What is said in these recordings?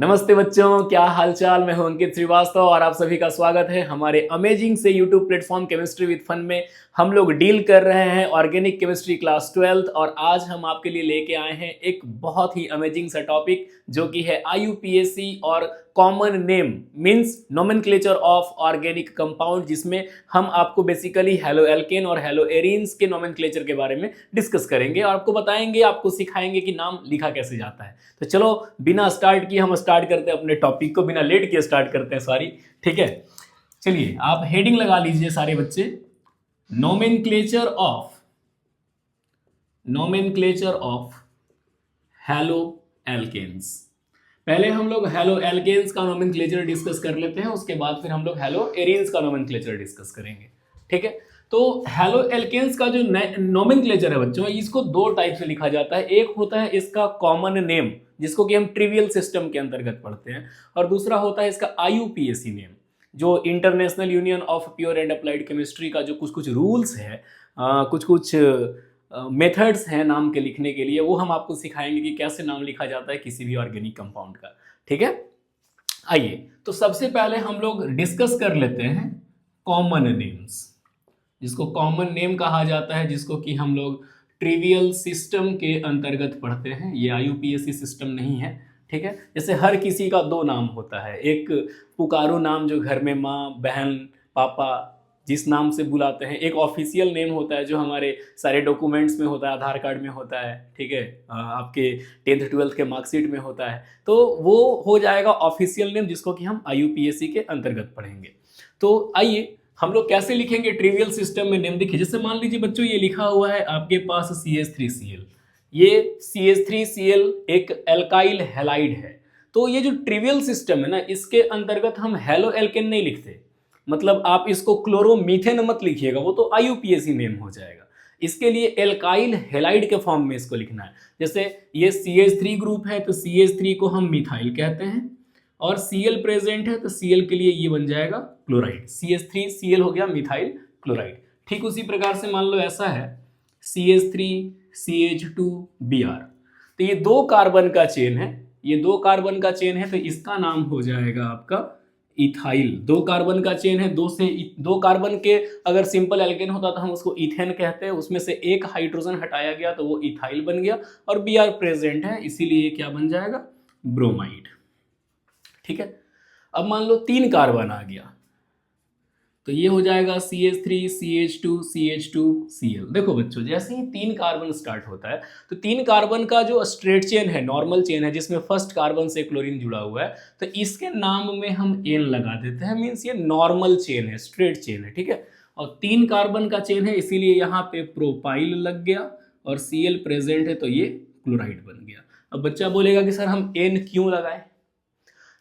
नमस्ते बच्चों, क्या हालचाल। मैं हूं अंकित श्रीवास्तव और आप सभी का स्वागत है हमारे अमेजिंग से YouTube platform chemistry with fun में। हम लोग डील कर रहे हैं ऑर्गेनिक केमिस्ट्री क्लास 12th और आज हम आपके लिए लेके आए हैं एक बहुत ही अमेजिंग सा टॉपिक जो कि है IUPAC और common name means nomenclature of organic compound, जिसमें हम आपको बेसिकली हेलो एल्केन और हेलो एरीन्स के नोमेनक्लेचर के बारे में डिस्कस करेंगे और आपको बताएंगे, आपको सिखाएंगे कि नाम लिखा कैसे जाता है। तो चलो बिना स्टार्ट किए हम स्टार्ट करते हैं अपने टॉपिक को, बिना लेट किए स्टार्ट करते हैं सॉरी। ठीक है, चलिए आप हेडिंग लगा लीजिए सारे बच्चे। Nomenclature of halo alkanes. पहले हम लोग हेलो एल्केन्स का नोमेनक्लेचर डिस्कस कर लेते हैं, उसके बाद फिर हम लोग हेलो एरीन्स का नोमेनक्लेचर डिस्कस करेंगे। ठीक है, तो हेलो एल्केन्स का जो नोमेनक्लेचर है बच्चों, इसको दो टाइप से लिखा जाता है। एक होता है इसका कॉमन नेम, जिसको कि हम ट्रिवियल सिस्टम के अंतर्गत पढ़ते हैं, और दूसरा होता है इसका IUPAC नेम, जो international union of pure and applied chemistry का जो कुछ कुछ रूल्स है, कुछ कुछ मेथड्स हैं नाम के लिखने के लिए, वो हम आपको सिखाएंगे कि कैसे नाम लिखा जाता है किसी भी ऑर्गेनिक कंपाउंड का। ठीक है, आइए तो सबसे पहले हम लोग डिस्कस कर लेते हैं कॉमन नेम्स, जिसको कॉमन नेम कहा जाता है, जिसको कि हम लोग ट्रिवियल सिस्टम के अंतर्गत पढ़ते हैं। ये IUPAC सिस्टम नहीं है। ठीक है, जैसे हर किसी का दो नाम होता है, एक पुकारू नाम जो घर में माँ बहन पापा जिस नाम से बुलाते हैं, एक ऑफिशियल नेम होता है जो हमारे सारे डॉक्यूमेंट्स में होता है, आधार कार्ड में होता है, ठीक है, आपके 10th 12th के मार्कशीट में होता है, तो वो हो जाएगा ऑफिशियल नेम, जिसको कि हम IUPAC के अंतर्गत पढ़ेंगे। तो आइए हम लोग कैसे लिखेंगे ट्रिवियल सिस्टम में नेम। देखिए, जैसे मान लीजिए बच्चों ये लिखा हुआ है आपके पास CH3Cl, ये CH3Cl एक एल्काइल हैलाइड है। तो ये जो ट्रिवियल सिस्टम है ना, इसके अंतर्गत हम हेलो एल्केन नहीं लिखते, मतलब आप इसको क्लोरोमीथेन मत लिखिएगा, वो तो IUPAC नेम हो जाएगा। इसके लिए एल्काइल हैलाइड के फॉर्म में इसको लिखना है। जैसे ये CH3 ग्रुप है तो CH3 को हम मिथाइल कहते हैं, और Cl प्रेजेंट है तो Cl के लिए ये बन जाएगा क्लोराइड। CH3Cl हो गया मिथाइल क्लोराइड। ठीक उसी प्रकार से मान लो ऐसा है CH3CH2Br, तो ये दो कार्बन का चेन है, ये दो कार्बन का चेन है, तो इसका नाम हो जाएगा आपका इथाइल। दो कार्बन का चेन है, दो कार्बन के अगर सिंपल एल्केन होता तो हम उसको इथेन कहते हैं, उसमें से एक हाइड्रोजन हटाया गया तो वो इथाइल बन गया, और Br प्रेजेंट है इसीलिए क्या बन जाएगा, ब्रोमाइड। ठीक है, अब मान लो तीन कार्बन आ गया तो ये हो जाएगा CH3CH2CH2Cl। देखो बच्चों, जैसे ही तीन कार्बन स्टार्ट होता है तो तीन कार्बन का जो स्ट्रेट चेन है, नॉर्मल चेन है, जिसमें फर्स्ट कार्बन से क्लोरीन जुड़ा हुआ है, तो इसके नाम में हम N लगा देते हैं, मीन्स ये नॉर्मल चेन है, स्ट्रेट चेन है। ठीक है, और तीन कार्बन का चेन है इसीलिए यहाँ पे प्रोपाइल लग गया, और Cl प्रेजेंट है तो ये क्लोराइड बन गया। अब बच्चा बोलेगा कि सर हम N क्यों लगाए।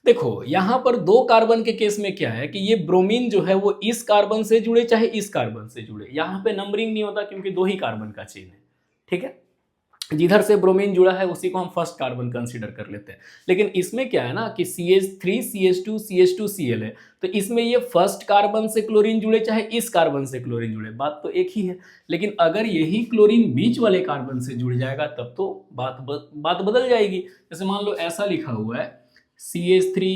देखो यहां पर दो कार्बन के केस में क्या है कि ये ब्रोमीन जो है वो इस कार्बन से जुड़े चाहे इस कार्बन से जुड़े, यहां पे नंबरिंग नहीं होता क्योंकि दो ही कार्बन का चेन है। ठीक है, जिधर से ब्रोमीन जुड़ा है उसी को हम फर्स्ट कार्बन कंसीडर कर लेते हैं। लेकिन इसमें क्या है ना कि CH3CH2CH2Cl है, तो इसमें ये फर्स्ट कार्बन से क्लोरीन जुड़े चाहे इस कार्बन से क्लोरीन जुड़े, बात तो एक ही है। लेकिन अगर यही क्लोरीन बीच वाले कार्बन से जुड़ जाएगा तब तो बात बदल जाएगी। जैसे मान लो ऐसा लिखा हुआ है CH3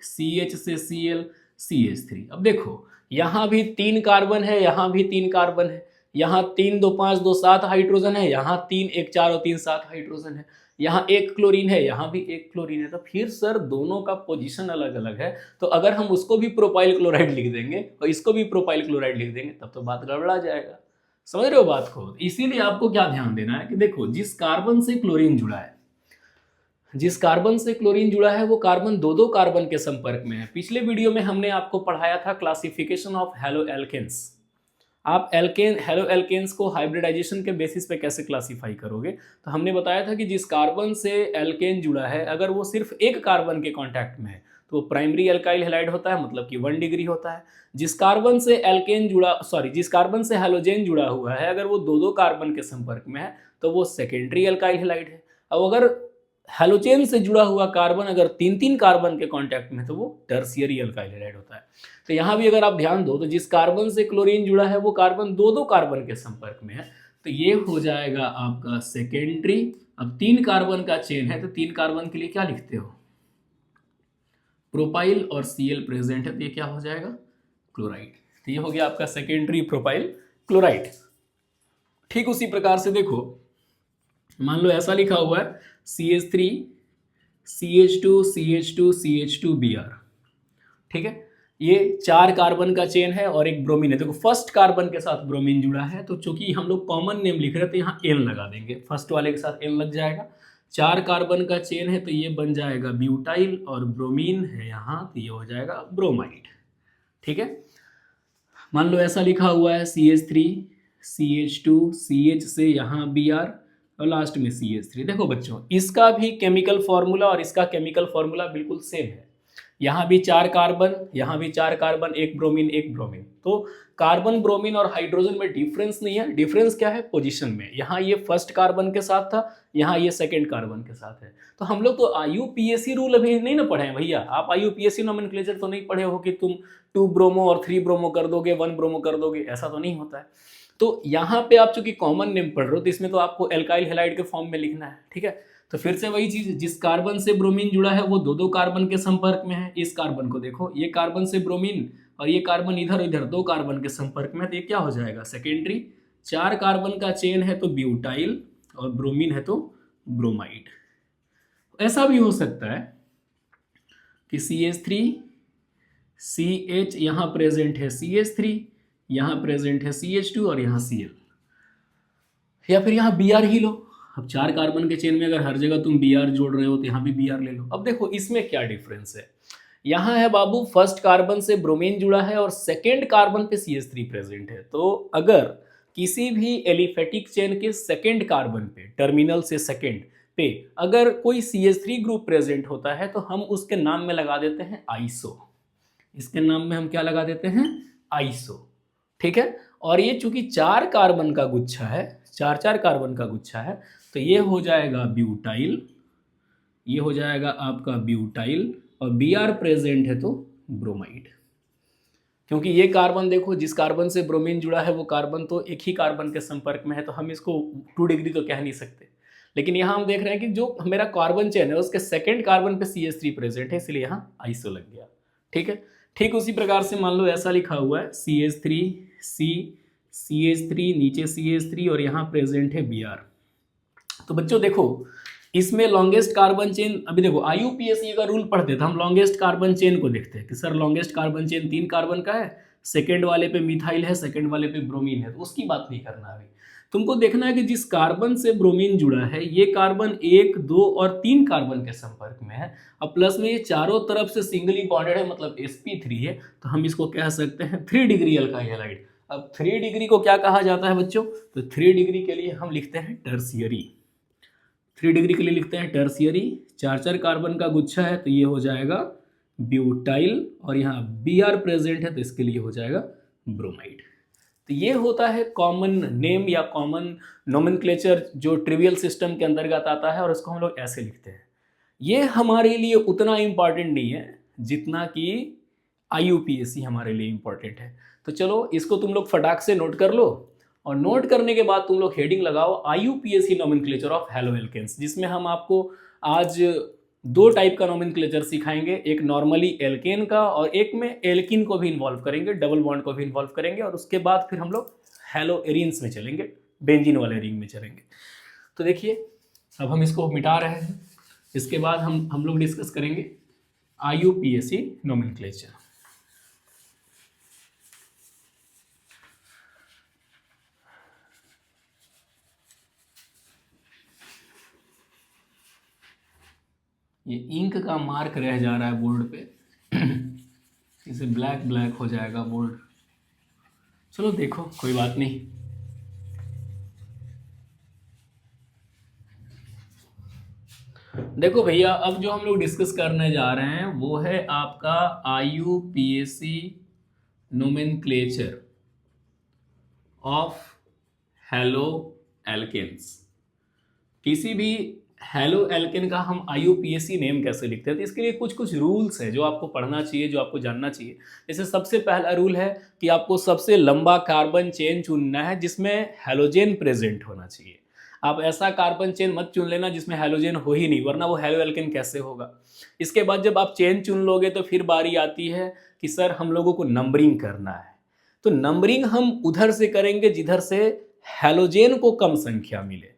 CH से Cl CH3। अब देखो यहाँ भी तीन कार्बन है, यहाँ भी तीन कार्बन है, यहाँ 3 2 5 2 7 हाइड्रोजन है, यहाँ 3 1 4 और 3 7 हाइड्रोजन है, यहाँ एक क्लोरीन है, यहाँ भी एक क्लोरीन है। तो फिर सर दोनों का पोजीशन अलग अलग है, तो अगर हम उसको भी प्रोपाइल क्लोराइड लिख देंगे और इसको भी प्रोपाइल क्लोराइड लिख देंगे तब तो बात गड़बड़ा जाएगा। समझ रहे हो बात को। इसीलिए आपको क्या ध्यान देना है कि देखो जिस कार्बन से क्लोरीन जुड़ा है, जिस कार्बन से क्लोरीन जुड़ा है वो कार्बन दो दो कार्बन के संपर्क में है। पिछले वीडियो में हमने आपको पढ़ाया था क्लासिफिकेशन ऑफ हेलो एल्केन्स। आप हेलो एल्केन्स को हाइब्रिडाइजेशन के बेसिस पे कैसे क्लासीफाई करोगे, तो हमने बताया था कि जिस कार्बन से एल्केन जुड़ा है अगर वो सिर्फ एक कार्बन के कांटेक्ट में है तो वो प्राइमरी एल्काइल हैलाइड होता है, मतलब कि 1 डिग्री होता है। जिस कार्बन से जिस कार्बन से हैलोजेन जुड़ा हुआ है अगर वो दो दो कार्बन के संपर्क में है तो वो सेकेंडरी एल्काइल हैलाइड है। अब अगर हैलोजेन से जुड़ा हुआ कार्बन अगर तीन तीन कार्बन के कांटेक्ट में तो वो टर्शियरी अल्काइल हैलाइड होता है। तो यहाँ भी अगर आप ध्यान दो तो जिस कार्बन से क्लोरीन जुड़ा है वो कार्बन दो दो कार्बन के संपर्क में है, तो ये हो जाएगा आपका सेकेंडरी। अब तीन कार्बन का चेन है तो तीन कार्बन के लिए क्या लिखते हो, प्रोपाइल और Cl प्रेजेंट है तो ये क्या हो जाएगा, क्लोराइड। तो ये हो गया आपका सेकेंडरी प्रोपाइल क्लोराइड। ठीक उसी प्रकार से देखो, मान लो ऐसा लिखा हुआ है CH3 CH2 CH2 CH2Br, ठीक है, ये 4 कार्बन का चेन है और एक ब्रोमीन है। देखो फर्स्ट कार्बन के साथ ब्रोमीन जुड़ा है, तो चूंकि हम लोग कॉमन नेम लिख रहे हैं तो यहाँ N लगा देंगे, फर्स्ट वाले के साथ N लग जाएगा। 4 कार्बन का चेन है तो ये बन जाएगा ब्यूटाइल, और ब्रोमीन है यहाँ तो ये हो जाएगा ब्रोमाइड, ठीक है। मान लो ऐसा लिखा हुआ है CH3 CH2 CH से यहाँ Br और लास्ट में CH3। देखो बच्चों, इसका भी केमिकल फॉर्मूला और इसका केमिकल फॉर्मूला बिल्कुल सेम है। यहाँ भी 4 कार्बन, यहाँ भी 4 कार्बन, एक ब्रोमीन एक ब्रोमीन। तो कार्बन ब्रोमीन और हाइड्रोजन में डिफरेंस नहीं है, डिफरेंस क्या है, पोजीशन में। यहाँ ये फर्स्ट कार्बन के साथ था, यहाँ ये सेकंड कार्बन के साथ है। तो हम लोग तो IUPAC रूल अभी नहीं ना पढ़े हैं भैया। आप IUPAC नोमेनक्लेचर तो नहीं पढ़े हो कि तुम 2 ब्रोमो और 3 ब्रोमो कर दोगे, 1 ब्रोमो कर दोगे, ऐसा तो नहीं होता है। तो यहाँ पे आप चूंकि कॉमन नेम पढ़ रहे हो तो इसमें तो आपको एल्काइल हैलाइड के फॉर्म में लिखना है, ठीक है। तो फिर से वही चीज, जिस कार्बन से ब्रोमीन जुड़ा है वो 2 कार्बन के संपर्क में है। इस कार्बन को देखो, ये कार्बन से ब्रोमीन और ये कार्बन इधर इधर 2 कार्बन के संपर्क में, तो ये क्या हो जाएगा, सेकेंडरी। 4 कार्बन का चेन है तो ब्यूटाइल और ब्रोमीन है तो ब्रोमाइड। ऐसा भी हो सकता है कि CH3 CH, यहाँ प्रेजेंट है CH3, यहाँ प्रेजेंट है CH2 और यहाँ Cl, या फिर यहाँ Br ही लो। अब 4 कार्बन के चेन में अगर हर जगह तुम Br जोड़ रहे हो तो यहाँ भी Br ले लो। अब देखो इसमें क्या डिफरेंस है, यहाँ है बाबू फर्स्ट कार्बन से ब्रोमीन जुड़ा है और सेकेंड कार्बन पे CH3 प्रेजेंट है। तो अगर किसी भी एलिफेटिक चेन के सेकेंड कार्बन पे, टर्मिनल से सेकेंड पे अगर कोई CH3 ग्रुप प्रेजेंट होता है तो हम उसके नाम में लगा देते हैं आइसो। इसके नाम में हम क्या लगा देते हैं, आइसो, ठीक है। और ये चूंकि 4 कार्बन का गुच्छा है, 4 कार्बन का गुच्छा है, तो ये हो जाएगा ब्यूटाइल, ये हो जाएगा आपका ब्यूटाइल, और Br प्रेजेंट है तो ब्रोमाइड। क्योंकि ये कार्बन देखो, जिस कार्बन से ब्रोमीन जुड़ा है वो कार्बन तो एक ही कार्बन के संपर्क में है, तो हम इसको 2 डिग्री तो कह नहीं सकते। लेकिन यहाँ हम देख रहे हैं कि जो मेरा कार्बन चेन है उसके सेकेंड कार्बन पे CH3 प्रेजेंट है, इसलिए यहाँ आइसो लग गया, ठीक है। ठीक उसी प्रकार से मान लो ऐसा लिखा हुआ है CH3 CH3 नीचे CH3 और यहाँ प्रेजेंट है Br। तो बच्चों देखो इसमें लॉन्गेस्ट कार्बन चेन, अभी देखो IUPAC का रूल पढ़ते थे हम, लॉन्गेस्ट कार्बन चेन को देखते हैं कि sir longest carbon chain 3 carbon का है, सेकेंड वाले पे मिथाइल है, सेकेंड वाले पे ब्रोमीन है, तो उसकी बात नहीं करना अभी। तुमको देखना है कि जिस कार्बन से ब्रोमीन जुड़ा है ये कार्बन 1, 2 और 3 कार्बन के संपर्क में है, अब प्लस में ये चारों तरफ से सिंगली बॉन्डेड है, मतलब sp3 है, तो हम इसको कह सकते हैं 3 डिग्री अल्काइल हैलाइड। अब 3 डिग्री को क्या कहा जाता है बच्चों, तो 3 डिग्री के लिए हम लिखते हैं टर्सियरी। 3 डिग्री के लिए लिखते हैं टर्सियरी। 4 कार्बन का गुच्छा है तो ये हो जाएगा ब्यूटाइल, और यहाँ Br प्रेजेंट है तो इसके लिए हो जाएगा ब्रोमाइड। तो ये होता है कॉमन नेम या कॉमन नोमेनक्लेचर जो ट्रिवियल सिस्टम के अंतर्गत आता है, और इसको हम लोग ऐसे लिखते हैं। ये हमारे लिए उतना इम्पॉर्टेंट नहीं है जितना कि IUPAC हमारे लिए इम्पॉर्टेंट है। तो चलो इसको तुम लोग फटाक से नोट कर लो, और नोट करने के बाद तुम लोग हेडिंग लगाओ IUPAC नोमेनक्लेचर ऑफ हैलोएल्केन्स, जिसमें हम आपको आज 2 टाइप का नोमेनक्लेचर सिखाएंगे, एक नॉर्मली एल्केन का और एक में एल्किन को भी इन्वॉल्व करेंगे, डबल बॉन्ड को भी इन्वॉल्व करेंगे, और उसके बाद फिर हम लोग हैलो एरीन्स में चलेंगे, बेंजीन वाले रिंग में चलेंगे। तो देखिए अब हम इसको मिटा रहे हैं, इसके बाद हम लोग डिस्कस करेंगे IUPAC नोमेनक्लेचर। ये इंक का मार्क रह जा रहा है बोर्ड पे, इसे ब्लैक ब्लैक हो जाएगा बोर्ड। चलो देखो कोई बात नहीं। देखो भैया अब जो हम लोग डिस्कस करने जा रहे हैं वो है आपका IUPAC nomenclature of halo alkanes. किसी भी हैलो एल्केन का हम IUPAC नेम कैसे लिखते हैं, तो इसके लिए कुछ कुछ रूल्स है जो आपको पढ़ना चाहिए, जो आपको जानना चाहिए। जैसे सबसे पहला रूल है कि आपको सबसे लंबा कार्बन चेन चुनना है जिसमें हैलोजेन प्रेजेंट होना चाहिए। आप ऐसा कार्बन चेन मत चुन लेना जिसमें हैलोजन हो ही नहीं, वरना वो हेलो एल्केन कैसे होगा। इसके बाद जब आप चेन चुन लोगे तो फिर बारी आती है कि सर हम लोगों को नंबरिंग करना है। तो नंबरिंग हम उधर से करेंगे जिधर से हैलोजन को कम संख्या मिले।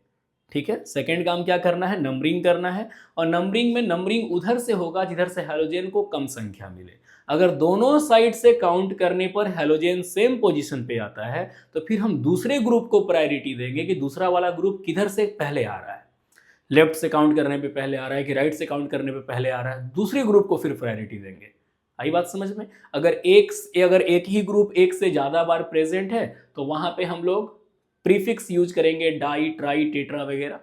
ठीक है, सेकंड काम क्या करना है, नंबरिंग करना है। और नंबरिंग में नंबरिंग उधर से होगा जिधर से हैलोजन को कम संख्या मिले। अगर दोनों साइड से काउंट करने पर हैलोजन सेम पोजीशन पे आता है तो फिर हम दूसरे ग्रुप को प्रायोरिटी देंगे कि दूसरा वाला ग्रुप किधर से पहले आ रहा है, लेफ्ट से काउंट करने पे पहले आ रहा है कि राइट से काउंट करने पे पहले आ रहा है, दूसरे ग्रुप को फिर प्रायोरिटी देंगे। आई बात समझ में। अगर एक ही ग्रुप एक से ज़्यादा बार प्रेजेंट है तो वहाँ पे हम लोग प्रीफिक्स यूज करेंगे, डाई, ट्राई, टेट्रा वगैरह।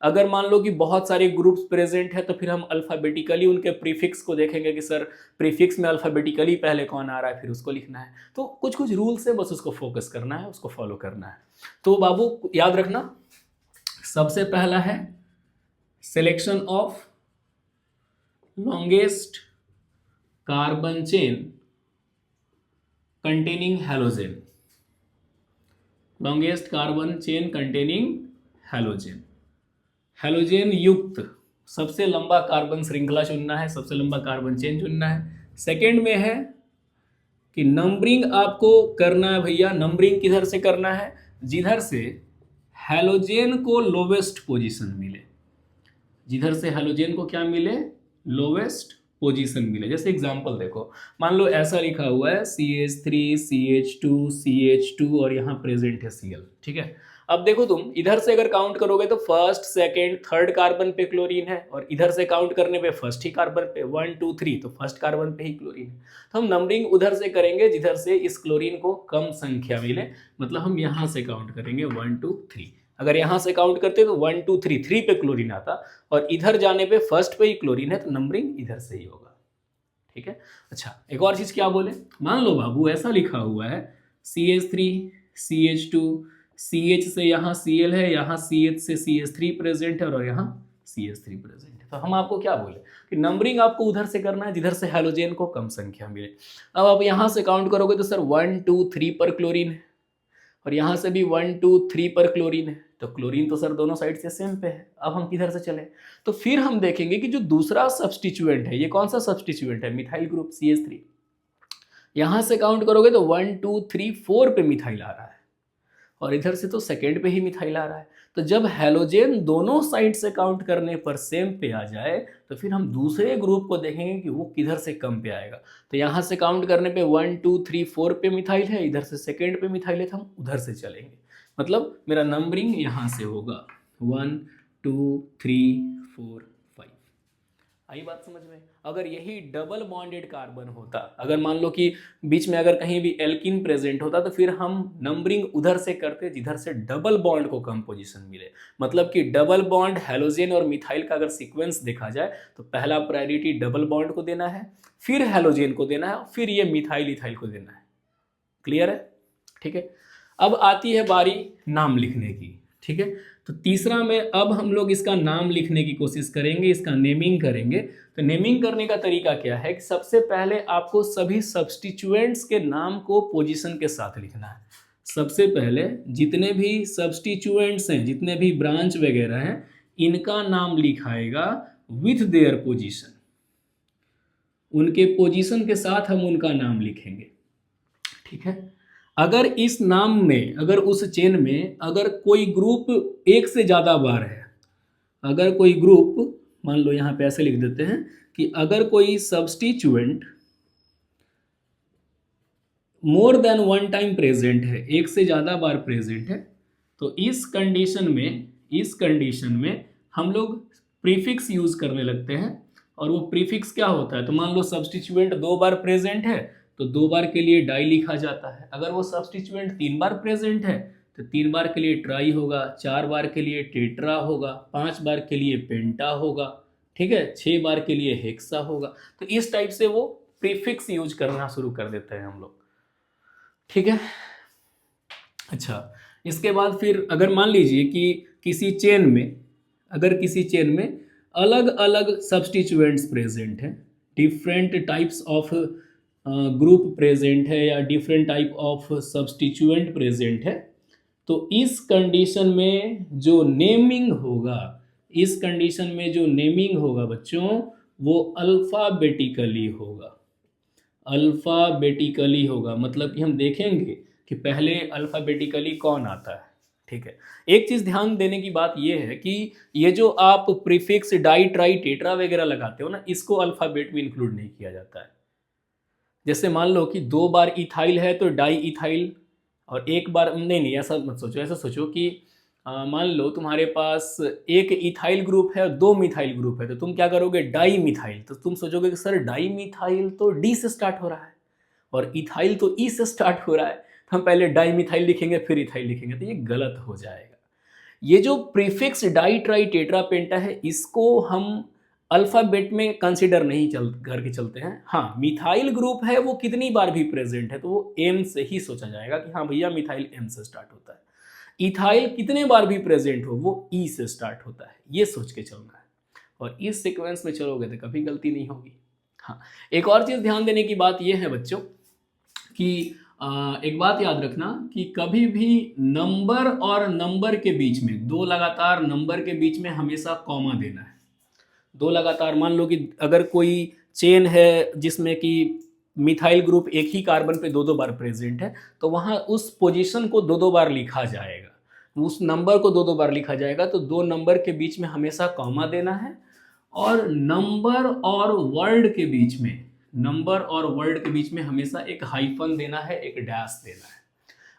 अगर मान लो कि बहुत सारे ग्रुप्स प्रेजेंट है तो फिर हम अल्फ़ाबेटिकली उनके प्रीफिक्स को देखेंगे कि सर प्रीफिक्स में अल्फ़ाबेटिकली पहले कौन आ रहा है, फिर उसको लिखना है। तो कुछ कुछ रूल्स है, बस उसको फोकस करना है, उसको फॉलो करना है। तो बाबू याद रखना, सबसे पहला है selection of longest carbon chain containing halogen, longest carbon chain containing halogen, halogen युक्त सबसे लंबा कार्बन श्रृंखला चुनना है, सबसे लंबा कार्बन चेन चुनना है। सेकंड में है कि नंबरिंग आपको करना है भैया, नंबरिंग किधर से करना है, जिधर से हैलोजन को लोवेस्ट पोजीशन मिले, जिधर से हैलोजन को क्या मिले, लोवेस्ट पोजीशन मिले। जैसे एग्जांपल देखो, मान लो ऐसा लिखा हुआ है CH3 CH2 CH2 और यहाँ प्रेजेंट है Cl। ठीक है, अब देखो तुम इधर से अगर काउंट करोगे तो फर्स्ट सेकंड थर्ड कार्बन पे क्लोरीन है, और इधर से काउंट करने पे फर्स्ट ही कार्बन पे 1 2 3, तो फर्स्ट कार्बन पे ही क्लोरीन है। तो हम नंबरिंग उधर से करेंगे जिधर से इस क्लोरीन को कम संख्या मिले, मतलब हम यहाँ से काउंट करेंगे 1 2 3। अगर यहाँ से काउंट करते तो 1 2 3 3 पे क्लोरीन आता, और इधर जाने पे फर्स्ट पे ही क्लोरीन है, तो नंबरिंग इधर से ही होगा। ठीक है। अच्छा, एक और चीज क्या बोले, मान लो बाबू ऐसा लिखा हुआ है CH3 CH2, CH से यहाँ Cl है, यहाँ CH से CH3 प्रेजेंट है, और यहाँ CH3 प्रेजेंट है। तो हम आपको क्या बोले कि नंबरिंग आपको उधर से करना है जिधर से हैलोजन को कम संख्या मिले। अब आप यहाँ से काउंट करोगे तो सर 1 2 3 पर क्लोरीन है, और यहाँ से भी 1 2 3 पर क्लोरीन है, तो क्लोरीन तो सर दोनों साइड से सेम पे है। अब हम किधर से चले, तो फिर हम देखेंगे कि जो दूसरा सब्स्टिट्यूएंट है, ये कौन सा सब्स्टिट्यूएंट है, मिथाइल ग्रुप CH3। यहाँ से काउंट करोगे तो 1 2 3 4 पे मिथाइल आ रहा है, और इधर से तो सेकेंड पे ही मिथाइल आ रहा है। तो जब हैलोजन दोनों साइड से काउंट करने पर सेम पे आ जाए तो फिर हम दूसरे ग्रुप को देखेंगे कि वो किधर से कम पे आएगा। तो यहाँ से काउंट करने पे 1 2 3 4 पे मिथाइल है, इधर से सेकेंड पे मिथाइल है, तो हम उधर से चलेंगे। मतलब मेरा नंबरिंग यहाँ से होगा 1 2 3 4 5। आई बात समझ में। अगर यही डबल बॉन्डेड कार्बन होता, अगर मान लो कि बीच में अगर कहीं भी एल्किन प्रेजेंट होता, तो फिर हम नंबरिंग उधर से करते जिधर से डबल बॉन्ड को कम पोजीशन मिले। मतलब कि डबल बॉन्ड हैलोजन और मिथाइल का अगर सीक्वेंस देखा जाए तो पहला प्रायोरिटी डबल बॉन्ड को देना है, फिर हैलोजन को देना है, फिर ये मिथाइल इथाइल को देना है। क्लियर है? ठीक है। अब आती है बारी नाम लिखने की। ठीक है, तो तीसरा में अब हम लोग इसका नाम लिखने की कोशिश करेंगे, इसका नेमिंग करेंगे। तो नेमिंग करने का तरीका क्या है कि सबसे पहले आपको सभी सब्स्टिट्यूएंट्स के नाम को पोजीशन के साथ लिखना है। सबसे पहले जितने भी सब्स्टिट्यूएंट्स हैं, जितने भी ब्रांच वगैरह हैं, इनका नाम लिखाएगा विथ देयर पोजीशन, उनके पोजीशन के साथ हम उनका नाम लिखेंगे। ठीक है। अगर इस नाम में, अगर उस चेन में अगर कोई ग्रुप एक से ज़्यादा बार है, अगर कोई ग्रुप, मान लो यहाँ पे ऐसे लिख देते हैं कि अगर कोई substituent more than one time present है, एक से ज़्यादा बार प्रेजेंट है, तो इस कंडीशन में हम लोग प्रीफिक्स यूज़ करने लगते हैं। और वो प्रीफिक्स क्या होता है, तो मान लो सब्स्टिट्यूएंट 2 बार प्रेजेंट है तो 2 बार के लिए डाई लिखा जाता है। अगर वो सब्स्टिट्यूएंट 3 बार प्रेजेंट है तो 3 बार के लिए ट्राई होगा, 4 बार के लिए टेट्रा होगा, 5 बार के लिए पेंटा होगा, ठीक है, 6 बार के लिए हेक्सा होगा। तो इस टाइप से वो प्रीफिक्स यूज करना शुरू कर देते हैं हम लोग। ठीक है। अच्छा, इसके बाद फिर अगर मान लीजिए कि किसी चेन में, अगर किसी चेन में अलग अलग सब्स्टिट्यूएंट्स प्रेजेंट हैं, different types of group present है या different type of substituent present है, तो इस कंडीशन में जो नेमिंग होगा, इस कंडीशन में जो नेमिंग होगा बच्चों, वो अल्फाबेटिकली होगा। अल्फाबेटिकली होगा, मतलब कि हम देखेंगे कि पहले अल्फाबेटिकली कौन आता है। ठीक है, एक चीज़ ध्यान देने की बात यह है कि ये जो आप प्रीफिक्स डाई ट्राई टेट्रा वगैरह लगाते हो ना, इसको अल्फाबेट में इंक्लूड नहीं किया जाता है। जैसे मान लो कि 2 बार इथाइल है तो डाई इथाइल, और एक बार, नहीं नहीं ऐसा मत सोचो, ऐसा सोचो कि मान लो तुम्हारे पास एक इथाइल ग्रुप है और 2 मिथाइल ग्रुप है, तो तुम क्या करोगे, डाई मिथाइल। तो तुम सोचोगे कि सर डाई मिथाइल तो डी से स्टार्ट हो रहा है और इथाइल तो ई से स्टार्ट हो रहा है, तो हम पहले डाई मिथाइल लिखेंगे फिर इथाइल लिखेंगे, तो ये गलत हो जाएगा। ये जो प्रीफिक्स डाई ट्राई टेट्रा पेंटा है, इसको हम अल्फाबेट में कंसिडर नहीं करके चलते हैं। हाँ, मिथाइल ग्रुप है वो कितनी बार भी प्रेजेंट है तो वो एम से ही सोचा जाएगा कि हाँ भैया मिथाइल एम से स्टार्ट होता है। इथाइल कितने बार भी प्रेजेंट हो वो ई से स्टार्ट होता है, ये सोच के चलना है, और इस सीक्वेंस में चलोगे तो कभी गलती नहीं होगी। हाँ, एक और चीज़ ध्यान देने की बात यह है बच्चों कि एक बात याद रखना कि कभी भी नंबर और नंबर के बीच में, दो लगातार नंबर के बीच में हमेशा कॉमा देना है। दो लगातार, मान लो कि अगर कोई चेन है जिसमें कि मिथाइल ग्रुप एक ही कार्बन पे 2-2 बार प्रेजेंट है, तो वहाँ उस पोजीशन को 2-2 बार लिखा जाएगा, उस नंबर को 2-2 बार लिखा जाएगा। तो 2 नंबर के बीच में हमेशा कॉमा देना है, और नंबर और वर्ड के बीच में, नंबर और वर्ड के बीच में हमेशा एक हाइफन देना है, एक डैश देना है।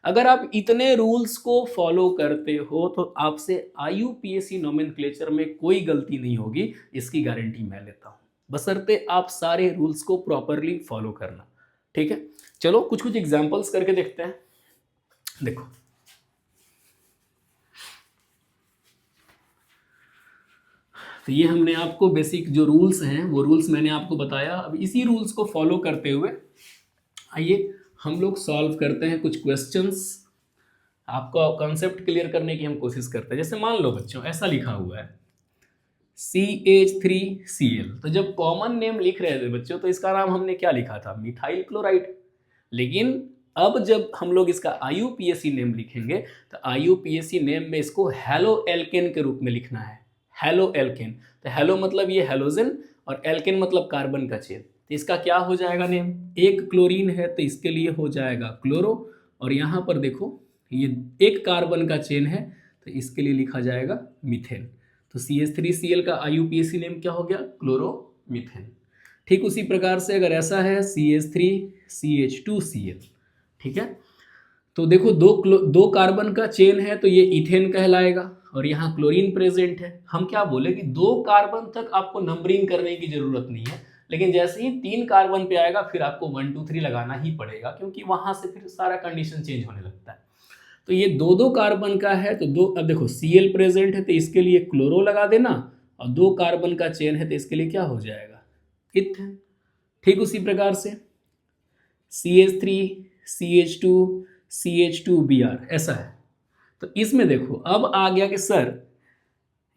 अगर आप इतने रूल्स को फॉलो करते हो तो आपसे IUPAC नोमेनक्लेचर में कोई गलती नहीं होगी, इसकी गारंटी मैं लेता हूँ, बशर्ते आप सारे रूल्स को प्रॉपरली फॉलो करना। ठीक है, चलो कुछ कुछ एग्जांपल्स करके देखते हैं। देखो, तो ये हमने आपको बेसिक जो रूल्स हैं वो रूल्स मैंने आपको बताया। अब इसी रूल्स को फॉलो करते हुए आइए हम लोग सॉल्व करते हैं कुछ क्वेश्चंस। आपका कॉन्सेप्ट क्लियर करने की हम कोशिश करते हैं। जैसे मान लो बच्चों ऐसा लिखा हुआ है CH3Cl, तो जब कॉमन नेम लिख रहे थे बच्चों तो इसका नाम हमने क्या लिखा था, मिथाइल क्लोराइड। लेकिन अब जब हम लोग इसका IUPAC नेम लिखेंगे तो IUPAC नेम में इसको हेलो एल्केन के रूप में लिखना है, हेलो एल्केन। तो हेलो मतलब ये हेलोजन और एल्केन मतलब कार्बन का चेन, तो इसका क्या हो जाएगा नेम, एक क्लोरीन है तो इसके लिए हो जाएगा क्लोरो, और यहाँ पर देखो ये एक कार्बन का चेन है तो इसके लिए लिखा जाएगा मीथेन। तो CH3Cl का IUPAC नेम क्या हो गया, क्लोरोमीथेन। ठीक उसी प्रकार से अगर ऐसा है CH3CH2Cl, ठीक है, तो देखो दो कार्बन का चेन है तो ये इथेन कहलाएगा, और यहाँ क्लोरीन प्रेजेंट है। हम क्या बोले कि 2 कार्बन तक आपको नंबरिंग करने की जरूरत नहीं है, लेकिन जैसे ही 3 कार्बन पे आएगा फिर आपको 1 2 3 लगाना ही पड़ेगा, क्योंकि वहां से फिर सारा कंडीशन चेंज होने लगता है। तो ये 2-2 कार्बन का है तो दो, अब देखो Cl प्रेजेंट है तो इसके लिए क्लोरो लगा देना, और 2 कार्बन का चेन है तो इसके लिए क्या हो जाएगा, इथेन। ठीक उसी प्रकार से CH3 CH2 CH2Br ऐसा है। तो इसमें देखो अब आ गया कि सर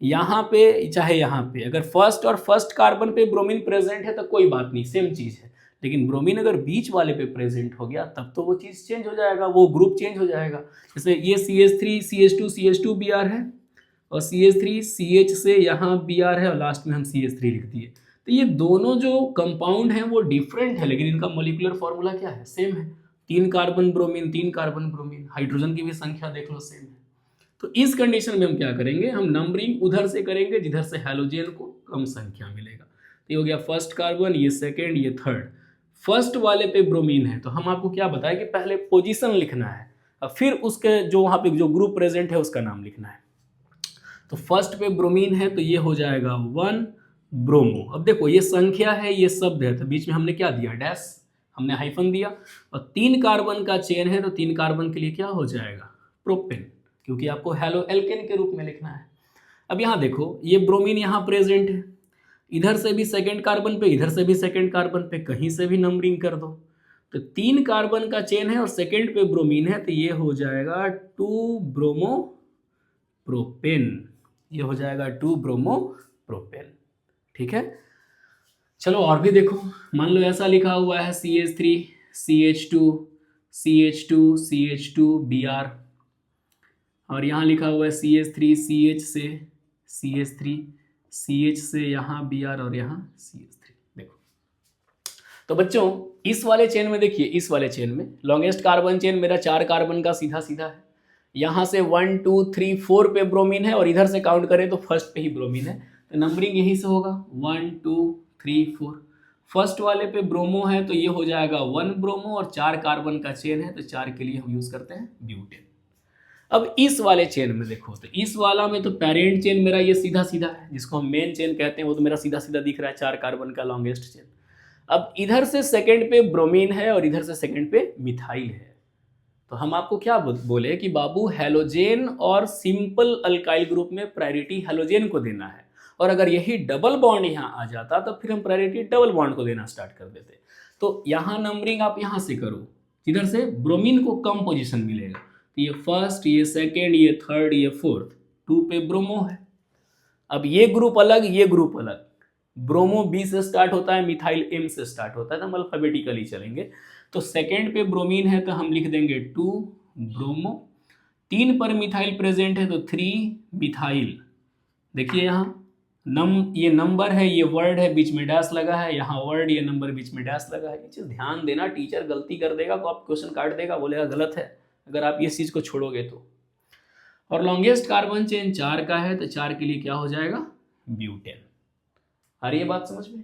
यहाँ पे चाहे यहाँ पे अगर फर्स्ट और फर्स्ट कार्बन पे ब्रोमीन प्रेजेंट है तो कोई बात नहीं, सेम चीज़ है, लेकिन ब्रोमीन अगर बीच वाले पे प्रेजेंट हो गया तब तो वो चीज़ चेंज हो जाएगा, वो ग्रुप चेंज हो जाएगा। जैसे ये CH3 CH2 CH2Br है, और CH3 CH से यहाँ Br है, और लास्ट में हम CH3 लिख दिए। तो ये दोनों जो कंपाउंड हैं वो डिफरेंट है, लेकिन इनका मोलिकुलर फॉर्मूला क्या है, सेम है। 3 carbon bromine 3 carbon bromine, hydrogen की भी संख्या देख लो सेम है। तो इस कंडीशन में हम क्या करेंगे, हम नंबरिंग उधर से करेंगे जिधर से हैलोजन को कम संख्या मिलेगा। तो ये हो गया फर्स्ट कार्बन, ये सेकेंड, ये थर्ड। फर्स्ट वाले पे ब्रोमीन है तो हम आपको क्या बताएं कि पहले पोजीशन लिखना है और फिर उसके जो वहाँ पे जो ग्रुप प्रेजेंट है उसका नाम लिखना है। तो फर्स्ट पे ब्रोमीन है तो ये हो जाएगा 1 ब्रोमो। अब देखो ये संख्या है, ये शब्द है, तो बीच में हमने क्या दिया, डैश, हमने हाइफन दिया। और 3 कार्बन का चेन है तो 3 कार्बन के लिए क्या हो जाएगा, प्रोपेन, क्योंकि आपको हेलो एल्केन के रूप में लिखना है। अब यहाँ देखो ये ब्रोमीन यहाँ प्रेजेंट है, इधर से भी सेकेंड कार्बन पे, इधर से भी सेकेंड कार्बन पे, कहीं से भी नंबरिंग कर दो। तो 3 कार्बन का चेन है और सेकेंड पे ब्रोमीन है तो ये हो जाएगा 2 ब्रोमो प्रोपेन, ये हो जाएगा 2 ब्रोमो प्रोपेन। ठीक है, चलो और भी देखो, मान लो ऐसा लिखा हुआ है CH3 CH2 CH2 CH2Br, और यहाँ लिखा हुआ है CH3 CH से CH3 CH से यहाँ Br और यहाँ CH3। देखो तो बच्चों इस वाले चेन में देखिए, इस वाले चेन में लॉन्गेस्ट कार्बन चेन मेरा 4 कार्बन का सीधा सीधा है। यहाँ से 1 2 3 4 पे ब्रोमीन है और इधर से काउंट करें तो फर्स्ट पे ही ब्रोमीन है, तो नंबरिंग यहीं से होगा 1 2 3 4। फर्स्ट वाले पे ब्रोमो है तो ये हो जाएगा 1 ब्रोमो और 4 कार्बन का चेन है तो 4 के लिए हम यूज करते हैं ब्यूटेन। अब इस वाले चेन में देखो, तो इस वाला में तो पेरेंट चेन मेरा ये सीधा सीधा है, जिसको हम मेन चेन कहते हैं, वो तो मेरा सीधा सीधा दिख रहा है 4 कार्बन का लॉन्गेस्ट चेन। अब इधर से सेकंड पे ब्रोमीन है और इधर से सेकंड पे मिथाइल है, तो हम आपको क्या बोले कि बाबू हैलोजेन और सिंपल अल्काइल ग्रुप में प्रायोरिटी हैलोजेन को देना है, और अगर यही डबल बॉन्ड यहाँ आ जाता तो फिर हम प्रायोरिटी डबल बॉन्ड को देना स्टार्ट कर देते। तो यहाँ नंबरिंग आप यहाँ से करो, जिधर से ब्रोमीन को कम पोजीशन मिलेगा, तो ये फर्स्ट, ये सेकेंड, ये थर्ड, ये फोर्थ, 2 पे ब्रोमो है। अब ये ग्रुप अलग, ये ग्रुप अलग, ब्रोमो B से स्टार्ट होता है, मिथाइल M से स्टार्ट होता है, तो हम अल्फाबेटिकली चलेंगे। तो सेकेंड पे ब्रोमीन है तो हम लिख देंगे 2 ब्रोमो, 3 पर मिथाइल प्रेजेंट है तो 3 मिथाइल। देखिए यहाँ ये नंबर है, ये वर्ड है, बीच में डैश लगा है, यहाँ वर्ड, ये नंबर, बीच में डैश लगा है। ये चीज़ ध्यान देना, टीचर गलती कर देगा तो आप क्वेश्चन काट देगा, बोलेगा गलत है अगर आप इस चीज़ को छोड़ोगे तो। और लॉन्गेस्ट कार्बन चेन 4 का है तो 4 के लिए क्या हो जाएगा ब्यूटेन। आ रही है बात समझ में?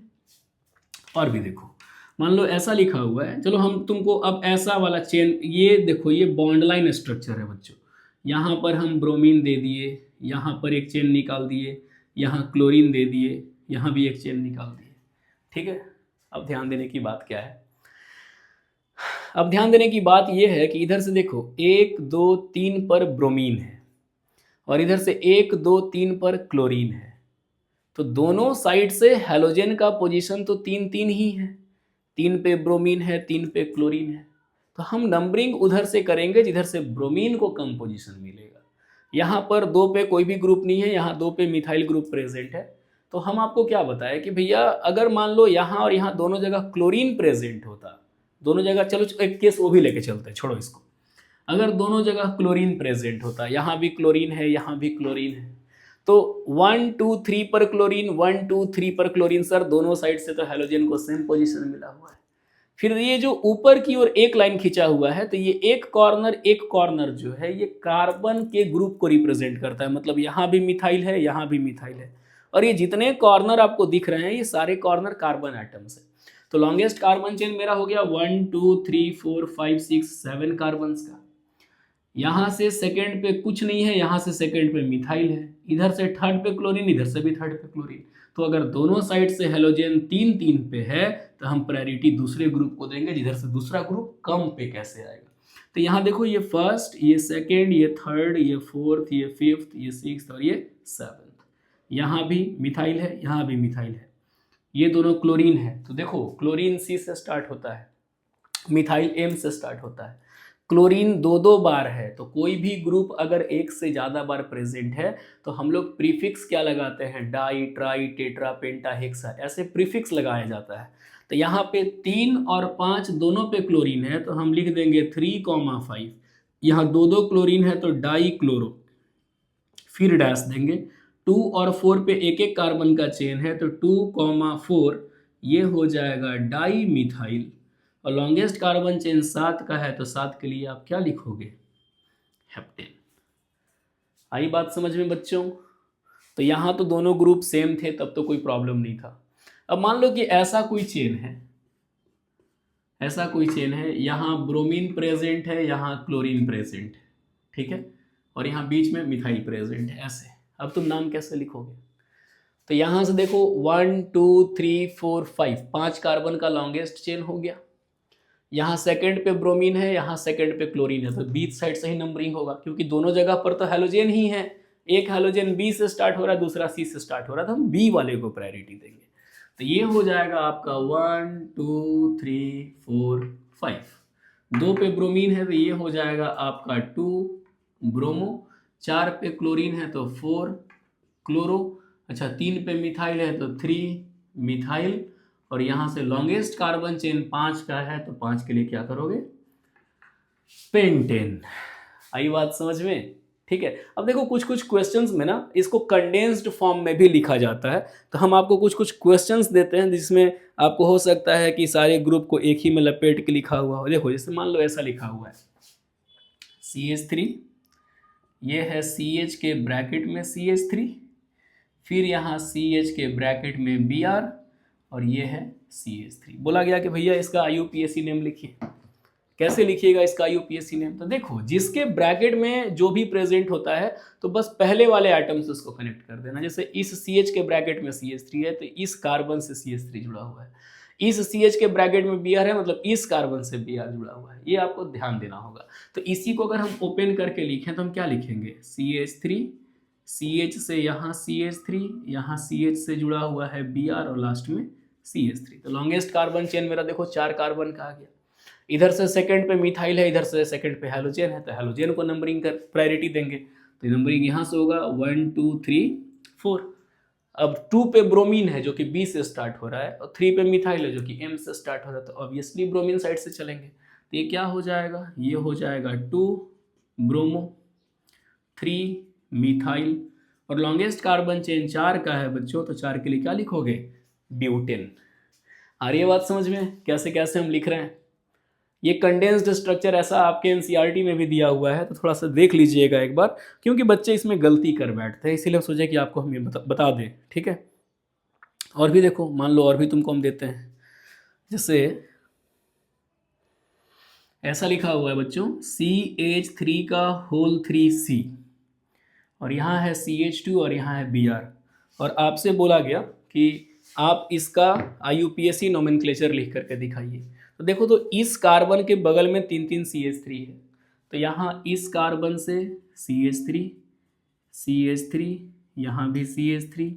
और भी देखो, मान लो ऐसा लिखा हुआ है, चलो हम तुमको अब ऐसा वाला चेन, ये देखो ये बॉन्ड लाइन स्ट्रक्चर है बच्चों, यहाँ पर हम ब्रोमीन दे दिए, यहाँ पर एक चेन निकाल दिए, यहाँ क्लोरीन दे दिए, यहाँ भी एक चेन निकाल दिए, ठीक है। अब ध्यान देने की बात क्या है, अब ध्यान देने की बात यह है कि इधर से देखो 1 2 3 पर ब्रोमीन है और इधर से 1 2 3 पर क्लोरीन है, तो दोनों साइड से हैलोजेन का पोजीशन तो 3 3 ही है, 3 पे ब्रोमीन है, 3 पे क्लोरीन है, तो हम नंबरिंग उधर से करेंगे जिधर से ब्रोमीन को कम पोजीशन मिलेगा। यहाँ पर 2 पे कोई भी ग्रुप नहीं है, यहाँ 2 पे मिथाइल ग्रुप प्रेजेंट है, तो हम आपको क्या बताया कि भैया अगर मान लो यहाँ और यहाँ दोनों जगह क्लोरीन प्रेजेंट होता, दोनों जगह, चलो एक केस वो भी लेके चलते हैं, छोड़ो इसको, अगर दोनों जगह क्लोरीन प्रेजेंट होता, यहाँ भी क्लोरीन है, यहाँ भी क्लोरीन है, तो 1 2 3 पर क्लोरीन, 1 2 3 पर क्लोरीन, सर दोनों साइड से तो हैलोजन को सेम पोजीशन मिला हुआ है। फिर ये जो ऊपर की ओर एक लाइन खींचा हुआ है, तो ये एक कॉर्नर जो है ये कार्बन के ग्रुप को रिप्रेजेंट करता है, मतलब यहाँ भी मिथाइल है, यहाँ भी मिथाइल है, और ये जितने कॉर्नर आपको दिख रहे हैं ये सारे कॉर्नर कार्बन एटम्स है। तो लॉन्गेस्ट कार्बन चेन मेरा हो गया 1 2 3 4 5 6 7 कार्बन का। यहाँ से सेकंड पे कुछ नहीं है, यहाँ से सेकंड पे मिथाइल है, इधर से थर्ड पे क्लोरीन, इधर से भी थर्ड पे क्लोरीन, तो अगर दोनों साइड से हेलोजन 3 3 पे है तो हम प्रायोरिटी दूसरे ग्रुप को देंगे जिधर से दूसरा ग्रुप कम पे कैसे आएगा। तो यहाँ देखो ये फर्स्ट, ये सेकेंड, ये थर्ड, ये फोर्थ, ये फिफ्थ, ये सिक्स्थ और ये सेवन्थ, यहाँ भी मिथाइल है, यहाँ भी मिथाइल है, ये दोनों क्लोरीन है, तो देखो क्लोरीन C से स्टार्ट होता है, मिथाइल M से स्टार्ट होता है, क्लोरीन 2 बार है, तो कोई भी ग्रुप अगर एक से ज़्यादा बार प्रेजेंट है तो हम लोग प्रीफिक्स क्या लगाते हैं, डाई, ट्राई, टेट्रा, पेंटा, हेक्सा, ऐसे प्रीफिक्स लगाया जाता है। तो यहाँ पे 3 और 5 दोनों पे क्लोरीन है तो हम लिख देंगे 3,5, यहाँ 2 क्लोरीन है तो डाई क्लोरो, फिर डैश देंगे, 2 और 4 पे एक एक कार्बन का चेन है तो 2,4 ये हो जाएगा डाई मिथाइल, और लॉन्गेस्ट कार्बन चेन 7 का है तो 7 के लिए आप क्या लिखोगे, हेप्टेन। आई बात समझ में बच्चों? तो यहाँ तो दोनों ग्रुप सेम थे तब तो कोई प्रॉब्लम नहीं था। अब मान लो कि ऐसा कोई चेन है, ऐसा कोई चेन है, यहाँ ब्रोमीन प्रेजेंट है, यहाँ क्लोरीन प्रेजेंट है, ठीक है, और यहाँ बीच में मिथाइल प्रेजेंट है, ऐसे। अब तुम नाम कैसे लिखोगे? तो यहाँ से देखो 1 2 3 4 5 कार्बन का लॉन्गेस्ट चेन हो गया, यहाँ सेकंड पे ब्रोमीन है, यहाँ सेकंड पे क्लोरीन है, तो बीच साइड से ही नंबरिंग होगा क्योंकि दोनों जगह पर तो हैलोजन ही है, एक हैलोजन B से स्टार्ट हो रहा है, दूसरा C से स्टार्ट हो रहा है, तो हम B वाले को प्रायोरिटी देंगे। तो ये हो जाएगा आपका 1 2 3 4 5, 2 पे ब्रोमीन है तो ये हो जाएगा आपका 2 ब्रोमो, 4 पे क्लोरीन है तो 4 क्लोरो, अच्छा 3 पे मिथाइल है तो 3 मिथाइल, और यहाँ से लॉन्गेस्ट कार्बन चेन 5 का है तो 5 के लिए क्या करोगे, पेंटेन। आई बात समझ में? ठीक है। अब देखो कुछ कुछ क्वेश्चंस में ना इसको कंडेंस्ड फॉर्म में भी लिखा जाता है, तो हम आपको कुछ कुछ क्वेश्चंस देते हैं जिसमें आपको हो सकता है कि सारे ग्रुप को एक ही में लपेट के लिखा हुआ हो। देखो जैसे मान लो ऐसा लिखा हुआ है CH3, ये है CH के ब्रैकेट में CH3, फिर यहाँ CH के ब्रैकेट में Br और ये है CH3। बोला गया कि भैया इसका IUPAC नेम लिखिए। कैसे लिखिएगा इसका IUPAC नेम? तो देखो जिसके ब्रैकेट में जो भी प्रेजेंट होता है तो बस पहले वाले आइटम से उसको कनेक्ट कर देना। जैसे इस CH के ब्रैकेट में CH3 है तो इस कार्बन से CH3 जुड़ा हुआ है, इस CH के ब्रैकेट में Br है मतलब इस कार्बन से Br जुड़ा हुआ है। ये आपको ध्यान देना होगा। तो इसी को अगर हम ओपन करके लिखें तो हम क्या लिखेंगे? CH3, CH से यहाँ CH3, यहाँ CH से जुड़ा हुआ है Br और लास्ट में CH3। तो लॉन्गेस्ट कार्बन चेन मेरा देखो 4 कार्बन का आ गया। इधर से सेकंड पे मिथाइल है, इधर से सेकंड पे हैलोजन है, तो हैलोजन को नंबरिंग कर प्रायोरिटी देंगे। तो नंबरिंग यहाँ से होगा 1 2 3 4। अब 2 पे ब्रोमीन है जो कि B से स्टार्ट हो रहा है और 3 पे मिथाइल है जो कि M से स्टार्ट हो रहा है, तो ऑब्वियसली ब्रोमीन साइड से चलेंगे। तो ये क्या हो जाएगा? ये हो जाएगा 2 ब्रोमो, 3 मिथाइल और लॉन्गेस्ट कार्बन चेन 4 का है बच्चों, तो 4 के लिए क्या लिखोगे? ब्यूटेन। आ रही है बात समझ में कैसे कैसे हम लिख रहे हैं? ये कंडेंस्ड स्ट्रक्चर ऐसा आपके एनसीईआरटी में भी दिया हुआ है, तो थोड़ा सा देख लीजिएगा एक बार, क्योंकि बच्चे इसमें गलती कर बैठते हैं, इसीलिए सोचे कि आपको हम ये बता दें। ठीक है। और भी देखो, मान लो और भी तुमको हम देते हैं, जैसे ऐसा लिखा हुआ है बच्चों CH3 का होल 3C और यहाँ है CH2 और यहाँ है Br, और आपसे बोला गया कि आप इसका IUPAC नोमेनक्लेचर लिख करके दिखाइए। तो देखो, तो इस कार्बन के बगल में 3 CH3 है, तो यहाँ इस कार्बन से CH3, CH3, यहाँ भी CH3,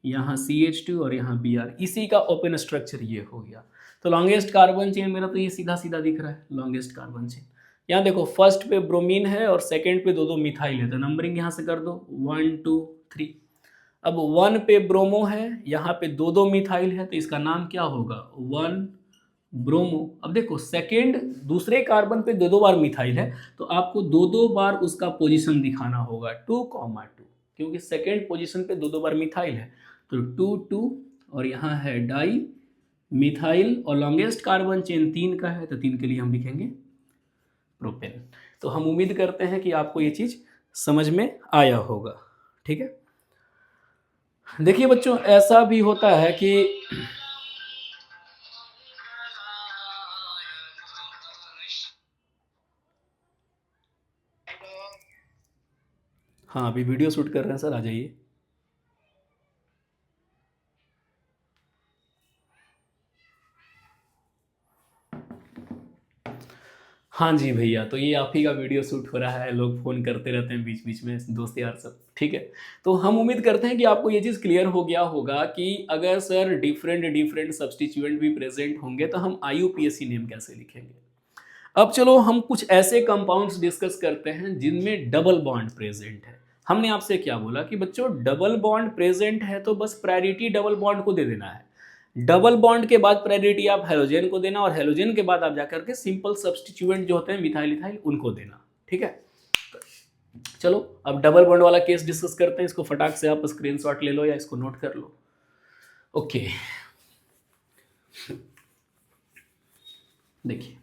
यहाँ CH2 और यहाँ Br, इसी का ओपन स्ट्रक्चर ये हो गया। तो लॉन्गेस्ट कार्बन चेन मेरा तो ये सीधा सीधा दिख रहा है, लॉन्गेस्ट कार्बन चेन। यहाँ देखो फर्स्ट पे ब्रोमीन है और सेकंड पे 2 मिथाइल है, तो नंबरिंग यहाँ से कर दो 1 2 3। अब 1 पे ब्रोमो है, यहाँ पे 2 मिथाइल है, तो इसका नाम क्या होगा? 1 ब्रोमो। अब देखो सेकेंड दूसरे कार्बन पे 2 बार मिथाइल है, तो आपको 2 बार उसका पोजीशन दिखाना होगा 2, 2, क्योंकि सेकेंड पोजीशन पे 2 बार मिथाइल है, तो 2 2 और यहाँ है डाई मिथाइल और लॉन्गेस्ट कार्बन चेन 3 का है, तो 3 के लिए हम लिखेंगे प्रोपेन। तो हम उम्मीद करते हैं कि आपको ये चीज़ समझ में आया होगा। ठीक है। देखिए बच्चों, ऐसा भी होता है कि हाँ अभी वीडियो शूट कर रहे हैं सर, आ जाइए। हाँ जी भैया, तो ये आप ही का वीडियो शूट हो रहा है, लोग फ़ोन करते रहते हैं बीच बीच में, दोस्त यार सब। ठीक है। तो हम उम्मीद करते हैं कि आपको ये चीज़ क्लियर हो गया होगा कि अगर सर डिफरेंट सब्स्टिट्यूएंट भी प्रेजेंट होंगे तो हम IUPAC नेम कैसे लिखेंगे। अब चलो हम कुछ ऐसे कंपाउंड्स डिस्कस करते हैं जिनमें डबल बॉन्ड प्रेजेंट है। हमने आपसे क्या बोला कि बच्चों डबल बॉन्ड प्रेजेंट है तो बस प्रायोरिटी डबल बॉन्ड को दे देना है। डबल बॉन्ड के बाद प्रायोरिटी आप हेलोजन को देना और हेलोजन के बाद आप जाकर के सिंपल सब्स्टिट्यूएंट जो होते हैं मिथाइल इथाइल उनको देना। ठीक है। चलो अब डबल बॉन्ड वाला केस डिस्कस करते हैं। इसको फटाक से आप स्क्रीनशॉट ले लो या इसको नोट कर लो। ओके, देखिए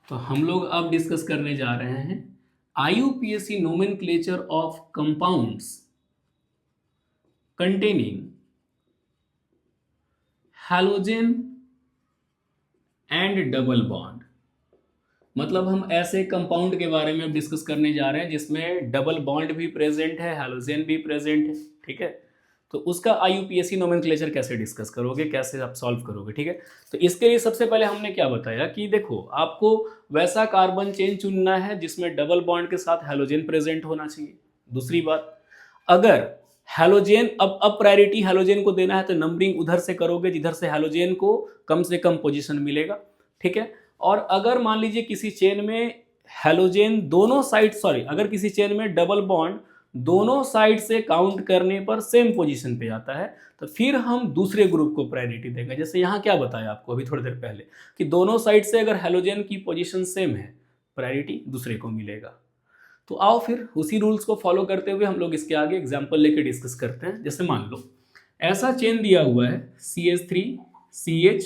तो हम लोग अब डिस्कस करने जा रहे हैं IUPAC nomenclature of compounds containing halogen and double bond. मतलब हम ऐसे कंपाउंड के बारे में अब डिस्कस करने जा रहे हैं जिसमें डबल बॉन्ड भी प्रेजेंट है, हैलोजन भी प्रेजेंट है। ठीक है। तो उसका IUPAC नोमेनक्लेचर कैसे डिस्कस करोगे, कैसे आप सॉल्व करोगे। ठीक है। तो इसके लिए सबसे पहले हमने क्या बताया कि देखो आपको वैसा कार्बन चेन चुनना है जिसमें डबल बॉन्ड के साथ हैलोजन प्रेजेंट होना चाहिए। दूसरी बात, अगर हैलोजन अब प्रायोरिटी हैलोजन को देना है तो नंबरिंग उधर से करोगे जिधर से हैलोजन को कम से कम पोजीशन मिलेगा। ठीक है। और अगर मान लीजिए किसी चेन में हैलोजन दोनों साइड अगर किसी चेन में डबल बॉन्ड दोनों साइड से काउंट करने पर सेम पोजीशन पे आता है तो फिर हम दूसरे ग्रुप को प्रायोरिटी देंगे। जैसे यहाँ क्या बताया आपको अभी थोड़ी देर पहले कि दोनों साइड से अगर हेलोजन की पोजीशन सेम है, प्रायोरिटी दूसरे को मिलेगा। तो आओ फिर उसी रूल्स को फॉलो करते हुए हम लोग इसके आगे एग्जाम्पल लेके डिस्कस करते हैं। जैसे मान लो ऐसा चेन दिया हुआ है CH3 CH,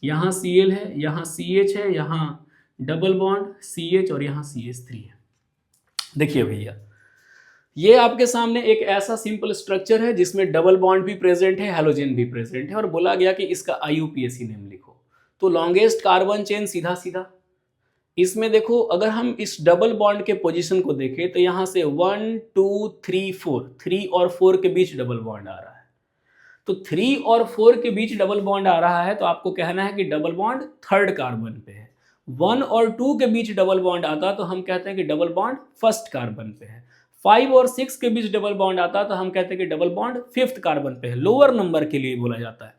यहाँ Cl है, यहाँ CH है, यहाँ डबल बॉन्ड CH और यहाँ CH3 है। देखिए भैया ये आपके सामने एक ऐसा सिंपल स्ट्रक्चर है जिसमें डबल बॉन्ड भी प्रेजेंट है, हैलोजन भी प्रेजेंट है और बोला गया कि इसका IUPAC नेम लिखो। तो लॉन्गेस्ट कार्बन चेन सीधा सीधा इसमें देखो, अगर हम इस डबल बॉन्ड के पोजीशन को देखें तो यहाँ से 1 2 3 4, 3 और 4 के बीच डबल बॉन्ड आ रहा है। तो 3 और 4 के बीच डबल बॉन्ड आ रहा है तो आपको कहना है कि डबल बॉन्ड थर्ड कार्बन पे है। 1 और 2 के बीच डबल बॉन्ड आता तो हम कहते हैं कि डबल बॉन्ड फर्स्ट कार्बन पे है। 5 और 6 के बीच डबल बॉन्ड आता तो हम कहते हैं कि डबल बॉन्ड फिफ्थ कार्बन पे है, लोअर नंबर के लिए बोला जाता है।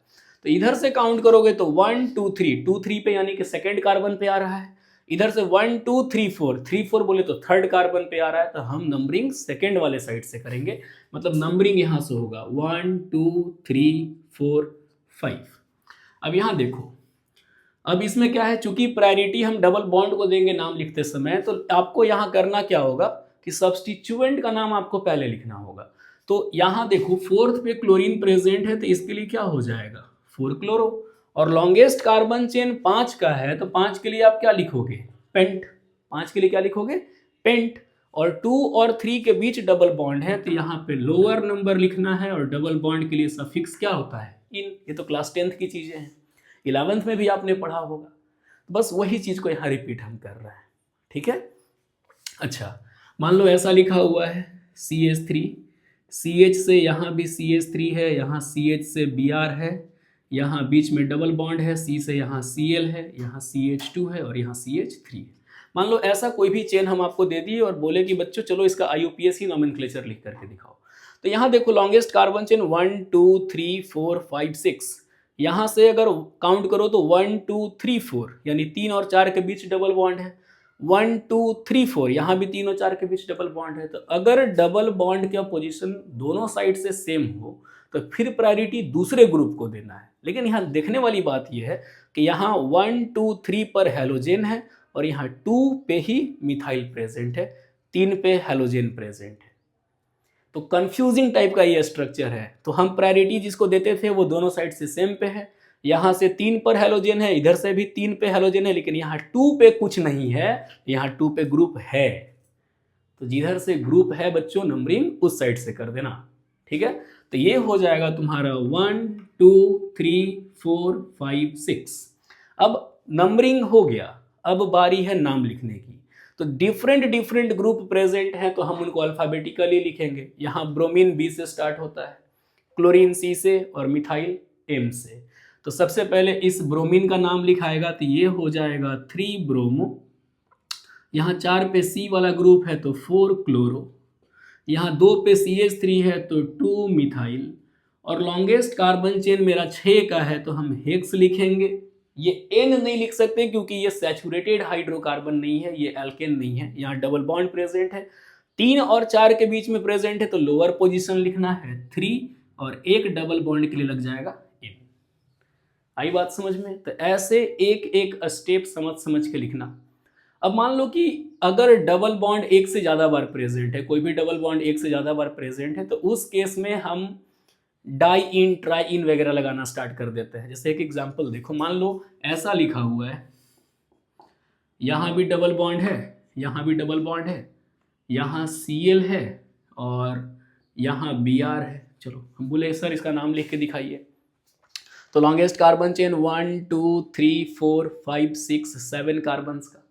तो इधर से काउंट करोगे तो 1 2 3, 2 3 पे यानी कि सेकेंड कार्बन पे आ रहा है। इधर से 1 2 3 4, 3 4 बोले तो थर्ड कार्बन पे आ रहा है। तो हम नंबरिंग सेकेंड वाले साइड से करेंगे, मतलब नंबरिंग यहाँ से होगा 1 2 3 4 5। अब यहाँ देखो, अब इसमें क्या है, चूंकि प्रायोरिटी हम डबल बॉन्ड को देंगे नाम लिखते समय, तो आपको यहाँ करना क्या होगा कि सब्स्टिट्यूएंट का नाम आपको पहले लिखना होगा। तो यहाँ देखो फोर्थ पे क्लोरीन प्रेजेंट है तो इसके लिए क्या हो जाएगा 4 क्लोरो, और लॉन्गेस्ट कार्बन चेन 5 का है तो 5 के लिए आप क्या लिखोगे पेंट, 5 के लिए क्या लिखोगे पेंट। और 2 और 3 के बीच डबल बॉन्ड है तो यहाँ पे लोअर नंबर लिखना है और डबल बॉन्ड के लिए सफिक्स क्या होता है इन। ये तो क्लास 10th की चीजें हैं, 11th में भी आपने पढ़ा होगा। बस वही चीज को यहाँ रिपीट हम कर रहे हैं, ठीक है। अच्छा मान लो ऐसा लिखा हुआ है CH3, CH से यहाँ भी CH3 है, यहाँ CH से Br है, यहाँ बीच में डबल बॉन्ड है, C से यहाँ Cl है, यहाँ CH2 है और यहाँ CH3 है। मान लो ऐसा कोई भी चेन हम आपको दे दिए और बोले कि बच्चों चलो इसका IUPAC नोमेनक्लेचर लिख करके दिखाओ। तो यहाँ देखो लॉन्गेस्ट कार्बन चेन 1 2 3 4 5 6, यहाँ से अगर काउंट करो तो 1 2 3 4 यानी 3 और 4 के बीच डबल बॉन्ड है। 1 2 3 4 यहाँ भी 3 और 4 के बीच डबल बॉन्ड है। तो अगर डबल बॉन्ड का पोजीशन दोनों साइड से सेम हो तो फिर प्रायोरिटी दूसरे ग्रुप को देना है। लेकिन यहाँ देखने वाली बात यह है कि यहाँ 1 2 3 पर हैलोजन है और यहाँ 2 पे ही मिथाइल प्रेजेंट है, 3 पे हैलोजन प्रेजेंट है। तो कंफ्यूजिंग टाइप का ये स्ट्रक्चर है। तो हम प्रायोरिटी जिसको देते थे वो दोनों साइड से सेम पे है, यहाँ से 3 पर हैलोजन है, इधर से भी 3 पे हैलोजन है, लेकिन यहाँ 2 पे कुछ नहीं है, यहाँ 2 पे ग्रुप है। तो जिधर से ग्रुप है बच्चों नंबरिंग उस साइड से कर देना, ठीक है। तो ये हो जाएगा तुम्हारा 1 2 3 4 5 6। अब नंबरिंग हो गया, अब बारी है नाम लिखने की। तो डिफरेंट ग्रुप प्रेजेंट है तो हम उनको अल्फाबेटिकली लिखेंगे। यहाँ ब्रोमीन B से स्टार्ट होता है, क्लोरीन C से और मिथाइल M से। तो सबसे पहले इस ब्रोमीन का नाम लिखाएगा तो ये हो जाएगा 3 ब्रोमो। यहाँ 4 पे C वाला ग्रुप है तो 4 क्लोरो, यहाँ 2 पे CH3 है तो 2 मिथाइल, और लॉन्गेस्ट कार्बन चेन मेरा 6 का है तो हम हेक्स लिखेंगे। ये N नहीं लिख सकते क्योंकि ये सैचुरेटेड हाइड्रोकार्बन नहीं है, ये एल्केन नहीं है। यहाँ डबल बॉन्ड प्रेजेंट है, 3 और 4 के बीच में प्रेजेंट है तो लोअर पोजीशन लिखना है 3 और एक डबल बॉन्ड के लिए लग जाएगा N। आई बात समझ में? तो ऐसे एक एक स्टेप समझ के लिखना। अब मान लो कि अगर डबल बॉन्ड एक से ज़्यादा बार प्रेजेंट है, कोई भी डबल बॉन्ड एक से ज़्यादा बार प्रेजेंट है, तो उस केस में हम डाई इन ट्राई इन वगैरह लगाना स्टार्ट कर देते हैं। जैसे एक एग्जांपल देखो, मान लो ऐसा लिखा हुआ है, यहाँ भी डबल बॉन्ड है, यहाँ भी डबल बॉन्ड है, यहाँ Cl है और यहाँ Br है। चलो हम बोले सर इसका नाम लिख के दिखाइए। तो लॉन्गेस्ट कार्बन चेन 1 2 3 4 5 6 7 कार्बन का,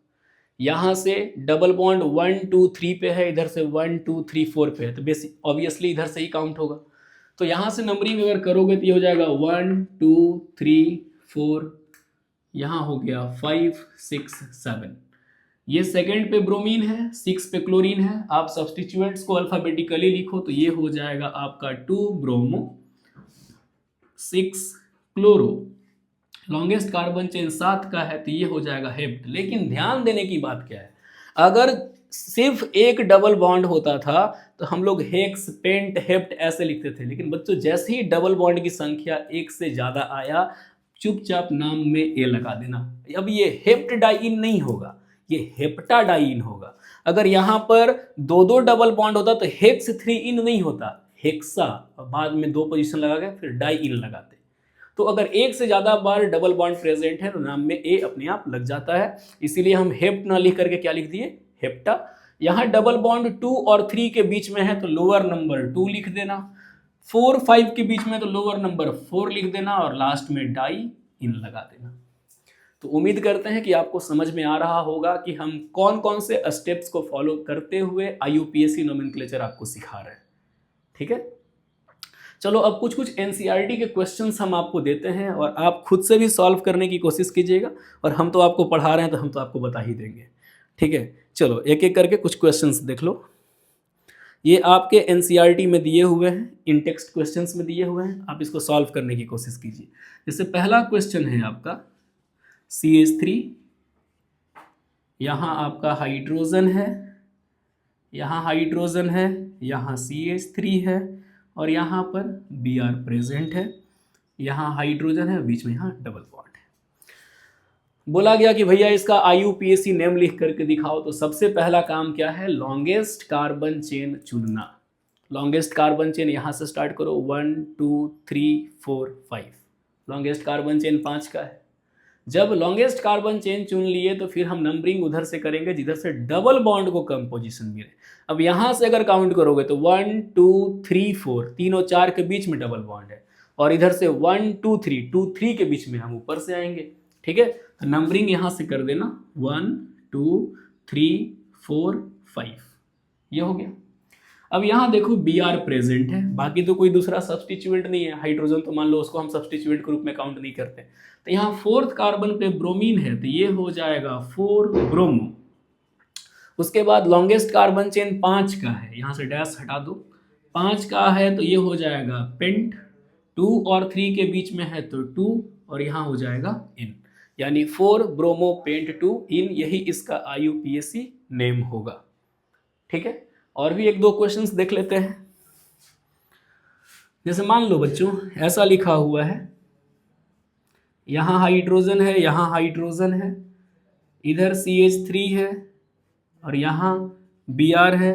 यहाँ से डबल बॉन्ड 1 2 3 पे है, इधर से 1 2 3 4 पे है, तो बेसिक ऑब्वियसली इधर से ही काउंट होगा। तो यहाँ से नंबरिंग अगर करोगे तो ये हो जाएगा 1 2 3 4, यहाँ हो गया 5 6 7। ये सेकंड पे ब्रोमीन है, 6 पे क्लोरीन है। आप सब्स्टिट्यूएंट्स को अल्फाबेटिकली लिखो तो ये हो जाएगा आपका 2 bromo 6 chloro. Longest carbon chain 7 का है तो ये हो जाएगा हेप्ट। लेकिन ध्यान देने की बात क्या है, अगर सिर्फ एक डबल बॉन्ड होता था तो हम लोग हेक्स, पेंट, हेप्ट ऐसे लिखते थे, लेकिन बच्चों जैसे ही डबल बॉन्ड की संख्या एक से ज़्यादा आया, चुपचाप नाम में ए लगा देना। अब ये हेप्टडाइन नहीं होगा, ये हेप्टाडाइन होगा। अगर यहाँ पर दो दो डबल बॉन्ड होता तो हेक्स 3 इन नहीं होता, हेक्सा, बाद में 2 पोजीशन लगा के फिर डाई इन लगाते। तो अगर एक से ज़्यादा बार डबल बॉन्ड प्रेजेंट है तो नाम में ए अपने आप लग जाता है, इसीलिए हम हेप्ट ना लिख करके क्या लिख दिए, हेप्टा। यहाँ डबल बॉन्ड 2 और 3 के बीच में है तो लोअर नंबर 2 लिख देना, 4, 5 के बीच में तो लोअर नंबर 4 लिख देना और लास्ट में डाई इन लगा देना। तो उम्मीद करते हैं कि आपको समझ में आ रहा होगा कि हम कौन कौन से स्टेप्स को फॉलो करते हुए IUPAC नोमेनक्लेचर आपको सिखा रहे हैं। ठीक है, चलो अब कुछ कुछ NCERT के क्वेश्चंस हम आपको देते हैं और आप खुद से भी सॉल्व करने की कोशिश कीजिएगा, और हम तो आपको पढ़ा रहे हैं तो हम तो आपको बता ही देंगे। ठीक है, चलो एक एक करके कुछ क्वेश्चंस देख लो। ये आपके NCERT में दिए हुए हैं, इन टेक्स्ट क्वेश्चंस में दिए हुए हैं, आप इसको सॉल्व करने की कोशिश कीजिए। जैसे पहला क्वेश्चन है आपका CH3, यहाँ आपका हाइड्रोजन है, यहाँ हाइड्रोजन है, यहाँ CH3 है और यहाँ पर Br प्रेजेंट है, यहाँ हाइड्रोजन है, बीच में यहाँ डबल बॉन्ड है। बोला गया कि भैया इसका IUPAC नेम लिख करके दिखाओ। तो सबसे पहला काम क्या है, लॉन्गेस्ट कार्बन चेन चुनना। लॉन्गेस्ट कार्बन चेन यहाँ से स्टार्ट करो, 1 2 3 4 5, लॉन्गेस्ट कार्बन चेन 5 का है। जब लॉन्गेस्ट कार्बन चेन चुन लिए तो फिर हम नंबरिंग उधर से करेंगे जिधर से डबल बॉन्ड को कम पोजीशन मिले। अब यहाँ से अगर काउंट करोगे तो 1 2 3 4, 3 और 4 के बीच में डबल बॉन्ड है, और इधर से 1 2 3, 2 3 के बीच में हम ऊपर से आएंगे। ठीक है, तो नंबरिंग यहाँ से कर देना 1 2 3 4 5, ये हो गया। अब यहाँ देखो Br प्रेजेंट है, बाकी तो कोई दूसरा सब्सटीट्यूएंट नहीं है। हाइड्रोजन तो मान लो उसको हम सब्सटीट्यूएंट के रूप में काउंट नहीं करते। तो यहाँ 4th कार्बन पे ब्रोमीन है तो ये हो जाएगा 4 ब्रोमो। उसके बाद लॉन्गेस्ट कार्बन चेन 5 का है, यहाँ से डैश हटा दो, 5 का है तो ये हो जाएगा पेंट, 2 और 3 के बीच में है तो 2 और यहाँ हो जाएगा इन, यानी 4 ब्रोमो पेंट 2 इन, यही इसका IUPAC नेम होगा। ठीक है, और भी एक दो क्वेश्चंस देख लेते हैं। जैसे मान लो बच्चों ऐसा लिखा हुआ है, यहाँ हाइड्रोजन है, यहाँ हाइड्रोजन है, इधर CH3 है और यहाँ Br है,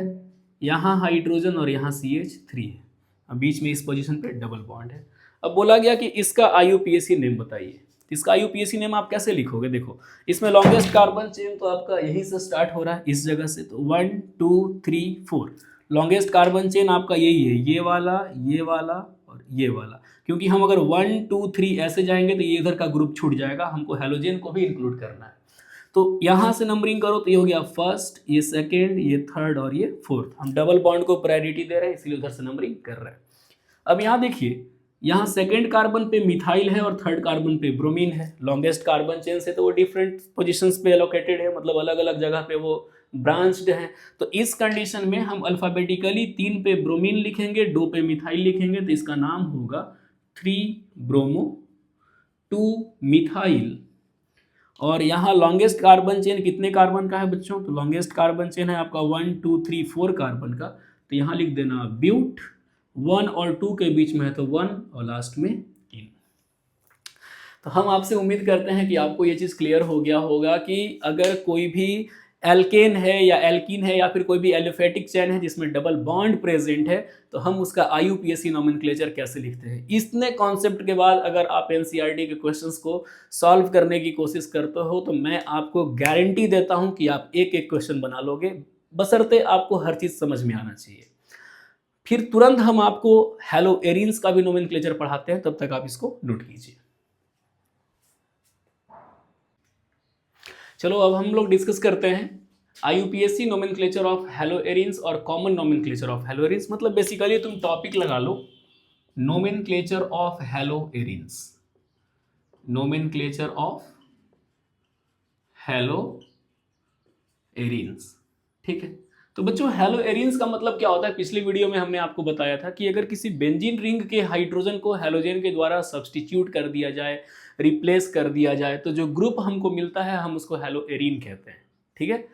यहाँ हाइड्रोजन और यहाँ CH3 है, अब बीच में इस पोजीशन पे डबल बॉन्ड है। अब बोला गया कि इसका IUPAC नेम बताइए। इसका IUPAC नेम आप कैसे लिखोगे, देखो इसमें लॉन्गेस्ट कार्बन चेन तो आपका यहीं से स्टार्ट हो रहा है, इस जगह से, तो 1 2 3 4 लॉन्गेस्ट कार्बन चेन आपका यही है, ये वाला और ये वाला। क्योंकि हम अगर 1 2 3 ऐसे जाएंगे तो ये इधर का ग्रुप छूट जाएगा, हमको हेलोजन को भी इंक्लूड करना है। तो यहाँ से नंबरिंग करो तो ये हो गया फर्स्ट, ये सेकेंड, ये थर्ड और ये फोर्थ। हम डबल बॉन्ड को प्रायोरिटी दे रहे हैं इसलिए उधर से नंबरिंग कर रहे हैं। अब यहाँ देखिए, यहाँ सेकेंड कार्बन पे मिथाइल है और थर्ड कार्बन पे ब्रोमीन है। लॉन्गेस्ट कार्बन चेन से तो वो डिफरेंट पोजीशंस पे एलोकेटेड है, मतलब अलग अलग जगह पे वो ब्रांच्ड है। तो इस कंडीशन में हम अल्फाबेटिकली 3 पे ब्रोमीन लिखेंगे, 2 पे मिथाइल लिखेंगे, तो इसका नाम होगा 3 ब्रोमो 2 मिथाइल। और यहाँ लॉन्गेस्ट कार्बन चेन कितने कार्बन का है बच्चों, तो लॉन्गेस्ट कार्बन चेन है आपका 1 2 3 4 कार्बन का, तो यहाँ लिख देना ब्यूट, 1 और 2 के बीच में है तो 1 और लास्ट में इन। तो हम आपसे उम्मीद करते हैं कि आपको ये चीज़ क्लियर हो गया होगा कि अगर कोई भी एल्केन है या एल्कीन है या फिर कोई भी एलिफेटिक चेन है जिसमें डबल बॉन्ड प्रेजेंट है तो हम उसका IUPAC नोमेनक्लेचर कैसे लिखते हैं। इतने कॉन्सेप्ट के बाद अगर आप NCERT के क्वेश्चंस को सॉल्व करने की कोशिश करते हो तो मैं आपको गारंटी देता हूं कि आप एक एक क्वेश्चन बना लोगे, बशर्ते आपको हर चीज़ समझ में आना चाहिए। फिर तुरंत हम आपको हेलो एरिन्स का भी नोमेनक्लेचर पढ़ाते हैं, तब तक आप इसको नोट कीजिए। चलो अब हम लोग डिस्कस करते हैं IUPAC nomenclature of haloarenes और common nomenclature of haloarenes. मतलब बेसिकली तुम टॉपिक लगा लो nomenclature of haloarenes, nomenclature of haloarenes. ठीक है, तो बच्चों हेलो एरिन्स का मतलब क्या होता है, पिछली वीडियो में हमने आपको बताया था कि अगर किसी बेंजीन रिंग के हाइड्रोजन को हेलोजन के द्वारा सब्सटीट्यूट कर दिया जाए, रिप्लेस कर दिया जाए, तो जो ग्रुप हमको मिलता है हम उसको हेलो एरिन कहते हैं। ठीक है,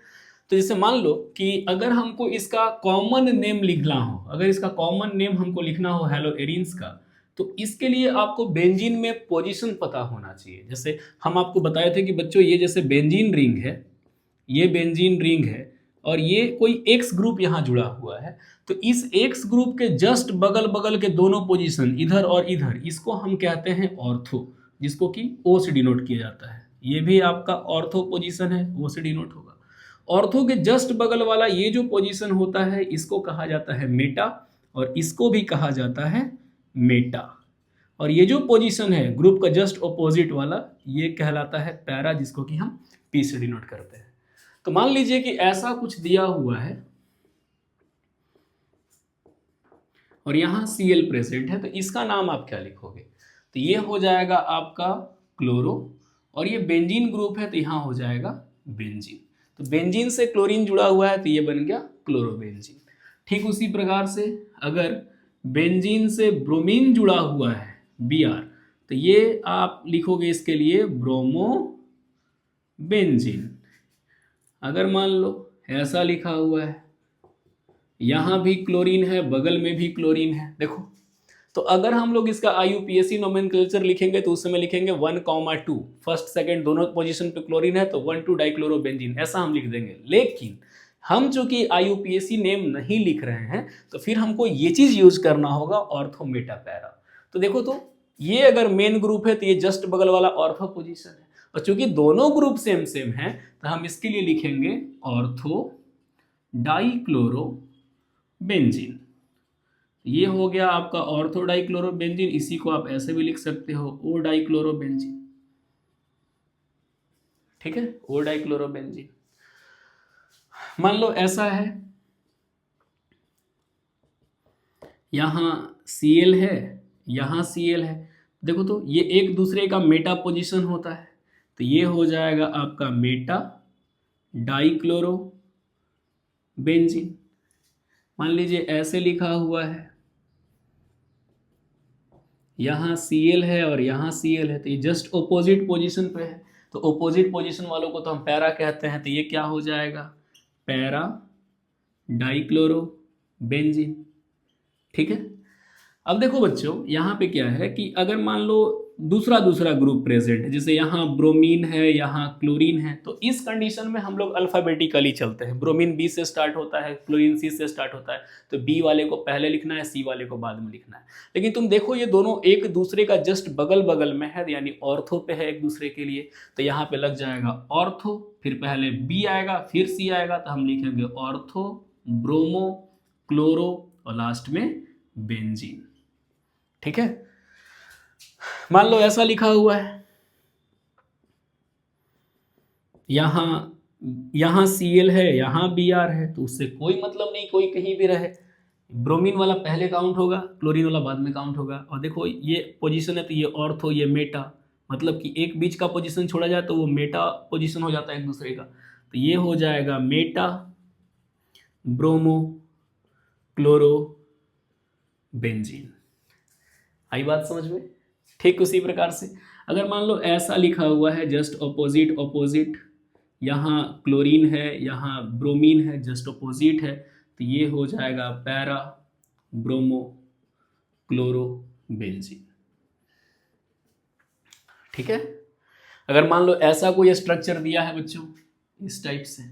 तो जैसे मान लो कि अगर हमको इसका कॉमन नेम लिखना हो, अगर इसका कॉमन नेम हमको लिखना हो हेलो एरिन्स का, तो इसके लिए आपको बेंजीन में पोजीशन पता होना चाहिए। जैसे हम आपको बताए थे कि बच्चों ये जैसे बेंजीन रिंग है, ये बेंजीन रिंग है और ये कोई एक्स ग्रुप यहाँ जुड़ा हुआ है, तो इस एक्स ग्रुप के जस्ट बगल बगल के दोनों पोजीशन इधर और इधर, इसको हम कहते हैं ऑर्थो, जिसको कि ओ से डिनोट किया जाता है। ये भी आपका ऑर्थो पोजीशन है, ओ से डिनोट होगा। ऑर्थो के जस्ट बगल वाला ये जो पोजीशन होता है इसको कहा जाता है मेटा, और इसको भी कहा जाता है मेटा। और ये जो पोजीशन है ग्रुप का जस्ट ऑपोजिट वाला, ये कहलाता है पैरा, जिसको कि हम पी से डिनोट करते हैं। तो मान लीजिए कि ऐसा कुछ दिया हुआ है और यहाँ Cl प्रेजेंट है, तो इसका नाम आप क्या लिखोगे? तो ये हो जाएगा आपका क्लोरो, और ये बेंजीन ग्रुप है तो यहाँ हो जाएगा बेंजीन। तो बेंजीन से क्लोरीन जुड़ा हुआ है तो ये बन गया क्लोरोबेंजीन। ठीक उसी प्रकार से अगर बेंजीन से ब्रोमीन जुड़ा हुआ है Br, तो ये आप लिखोगे इसके लिए ब्रोमोबेंजीन। अगर मान लो ऐसा लिखा हुआ है, यहाँ भी क्लोरीन है, बगल में भी क्लोरीन है, देखो। तो अगर हम लोग इसका IUPAC नोमेनक्लेचर लिखेंगे तो उस समय लिखेंगे 1,2, फर्स्ट सेकंड दोनों पोजीशन पे क्लोरीन है तो 1,2 डाइक्लोरोबेंजीन, ऐसा हम लिख देंगे। लेकिन हम चूंकि IUPAC नेम नहीं लिख रहे हैं तो फिर हमको ये चीज यूज करना होगा, ऑर्थो मेटा पैरा। तो देखो, तो ये अगर मेन ग्रुप है तो ये जस्ट बगल वाला ऑर्थो पोजीशन है, और चूंकि दोनों ग्रुप सेम सेम है तो हम इसके लिए लिखेंगे ऑर्थो डाइक्लोरोबेंजीन। ये हो गया आपका ऑर्थो डाइक्लोरोबेंजीन। इसी को आप ऐसे भी लिख सकते हो ओ डाइक्लोरोबेंजीन, ठीक है, ओ डाइक्लोरोबेंजीन। मान लो ऐसा है, यहां Cl है, यहां Cl है, देखो तो ये एक दूसरे का मेटा पोजीशन होता है, तो ये हो जाएगा आपका मेटा डाइक्लोरोबेंजीन। मान लीजिए ऐसे लिखा हुआ है, यहाँ Cl है और यहाँ Cl है, तो ये जस्ट ऑपोजिट पोजीशन पे है, तो ऑपोजिट पोजीशन वालों को तो हम पैरा कहते हैं, तो ये क्या हो जाएगा? Para dichlorobenzene. ठीक है। अब देखो बच्चों, यहाँ पे क्या है कि अगर मान लो दूसरा ग्रुप प्रेजेंट है, जैसे यहाँ ब्रोमीन है, यहाँ क्लोरीन है, तो इस कंडीशन में हम लोग अल्फाबेटिकली चलते हैं। ब्रोमीन B से स्टार्ट होता है, क्लोरीन C से स्टार्ट होता है, तो B वाले को पहले लिखना है, C वाले को बाद में लिखना है। लेकिन तुम देखो ये दोनों एक दूसरे का जस्ट बगल बगल में है, यानी ऑर्थो पे है एक दूसरे के लिए, तो यहाँ पे लग जाएगा ऑर्थो, फिर पहले B आएगा फिर C आएगा, तो हम लिखेंगे ऑर्थो ब्रोमो क्लोरो और लास्ट में बेंजीन। ठीक है। मान लो ऐसा लिखा हुआ है, यहां Cl है, यहां Br है, तो उससे कोई मतलब नहीं, कोई कहीं भी रहे। ब्रोमीन वाला पहले काउंट होगा, क्लोरीन वाला बाद में काउंट होगा। और देखो ये पोजीशन है तो ये ऑर्थो, ये मेटा, मतलब कि एक बीच का पोजीशन छोड़ा जाए तो वो मेटा पोजीशन हो जाता है एक दूसरे का, तो ये हो जाएगा मेटा ब्रोमो क्लोरो बेंजीन। आई बात समझ में? ठीक उसी प्रकार से अगर मान लो ऐसा लिखा हुआ है, जस्ट ऑपोजिट, यहाँ क्लोरीन है, यहाँ ब्रोमीन है, जस्ट ऑपोजिट है, तो ये हो जाएगा पैरा ब्रोमो क्लोरो बेंजीन। ठीक है। अगर मान लो ऐसा कोई स्ट्रक्चर दिया है बच्चों इस टाइप से,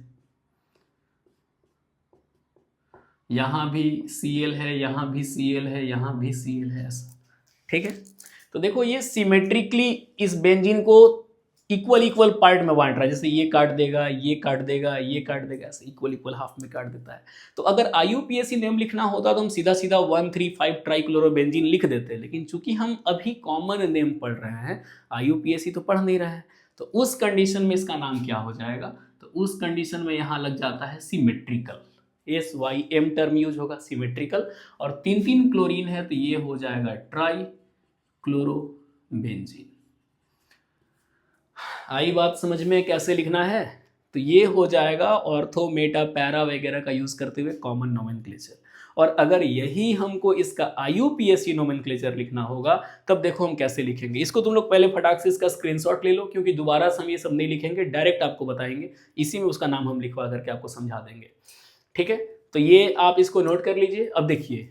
यहां भी Cl है, यहां भी Cl है, यहां भी Cl है, ऐसा। ठीक है। तो देखो ये सिमेट्रिकली इस बेंजीन को इक्वल पार्ट में बांट रहा है, जैसे ये काट देगा, ये काट देगा, ये काट देगा, ऐसे इक्वल हाफ में काट देता है। तो अगर IUPAC नेम लिखना होता तो हम सीधा 1,3,5 ट्राइक्लोरोबेंजीन लिख देते, लेकिन चूंकि हम अभी कॉमन नेम पढ़ रहे हैं, IUPAC तो पढ़ नहीं रहे हैं, तो उस कंडीशन में इसका नाम क्या हो जाएगा? तो उस कंडीशन में यहाँ लग जाता है सिमेट्रिकल, SYM टर्म यूज होगा, सिमेट्रिकल। और 3 क्लोरीन है तो ये हो जाएगा ट्राई क्लोरोबेंजीन। आई बात समझ में कैसे लिखना है? तो ये हो जाएगा ऑर्थो मेटा पैरा वगैरह का यूज करते हुए कॉमन नोमेनक्लेचर। और अगर यही हमको इसका IUPAC नोमेनक्लेचर लिखना होगा तब देखो हम कैसे लिखेंगे। इसको तुम लोग पहले फटाक से इसका स्क्रीनशॉट ले लो, क्योंकि दोबारा से हम ये सब नहीं लिखेंगे, डायरेक्ट आपको बताएंगे, इसी में उसका नाम हम लिखवा करके आपको समझा देंगे। ठीक है, तो ये आप इसको नोट कर लीजिए। अब देखिए,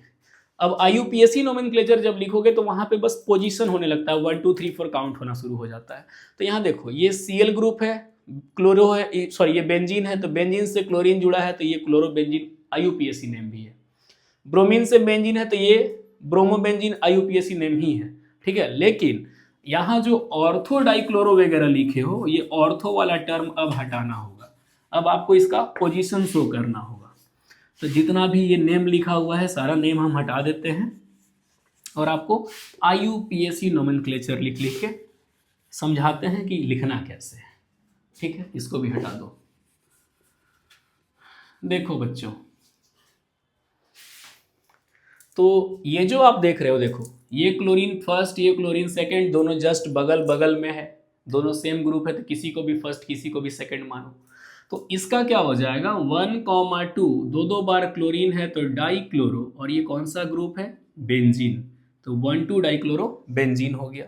अब IUPAC नोमेनक्लेचर जब लिखोगे तो वहाँ पे बस पोजीशन होने लगता है, 1 2 3 4 काउंट होना शुरू हो जाता है। तो यहाँ देखो ये Cl ग्रुप है, क्लोरो है, सॉरी ये बेंजीन है, तो बेंजीन से क्लोरीन जुड़ा है तो ये क्लोरोबेंजीन IUPAC नेम भी है। ब्रोमीन से बेंजीन है तो ये ब्रोमोबेंजीन IUPAC नेम ही है। ठीक है, लेकिन यहाँ जो ऑर्थो डाइक्लोरो वगैरह लिखे हो, ये ऑर्थो वाला टर्म अब हटाना होगा। अब आपको इसका पोजीशन शो करना होगा। तो जितना भी ये नेम लिखा हुआ है सारा नेम हम हटा देते हैं और आपको IUPAC नोमेनक्लेचर लिख लिख के समझाते हैं कि लिखना कैसे है। ठीक है, इसको भी हटा दो। देखो बच्चों, तो ये जो आप देख रहे हो, देखो ये क्लोरीन फर्स्ट, ये क्लोरीन सेकंड, दोनों जस्ट बगल बगल में है, दोनों सेम ग्रुप है, तो किसी को भी फर्स्ट किसी को भी सेकंड मानो। तो इसका क्या हो जाएगा, 1,2 दो बार क्लोरीन है तो डाई क्लोरो, और ये कौन सा ग्रुप है, बेंजीन, तो 1,2 डाइक्लोरो बेंजीन हो गया।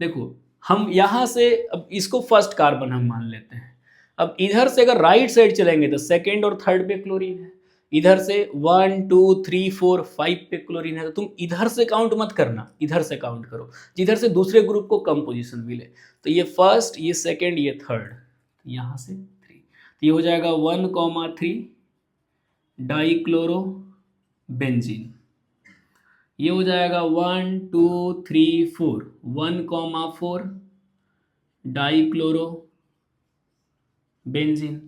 देखो हम यहाँ से अब इसको फर्स्ट कार्बन हम मान लेते हैं। अब इधर से अगर राइट साइड चलेंगे तो सेकेंड और थर्ड पे क्लोरीन है, इधर से 1 2 3 4 5 पे क्लोरीन है। तो तुम इधर से काउंट मत करना, इधर से काउंट करो, जिधर से दूसरे ग्रुप को कम पोजीशन मिले। तो ये फर्स्ट, ये सेकेंड, ये थर्ड, यहाँ से 3, तो ये हो जाएगा 1,3 डाइक्लोरो बेंजीन। ये हो जाएगा 1 2 3 4 1,4 डाइक्लोरो बेंजीन।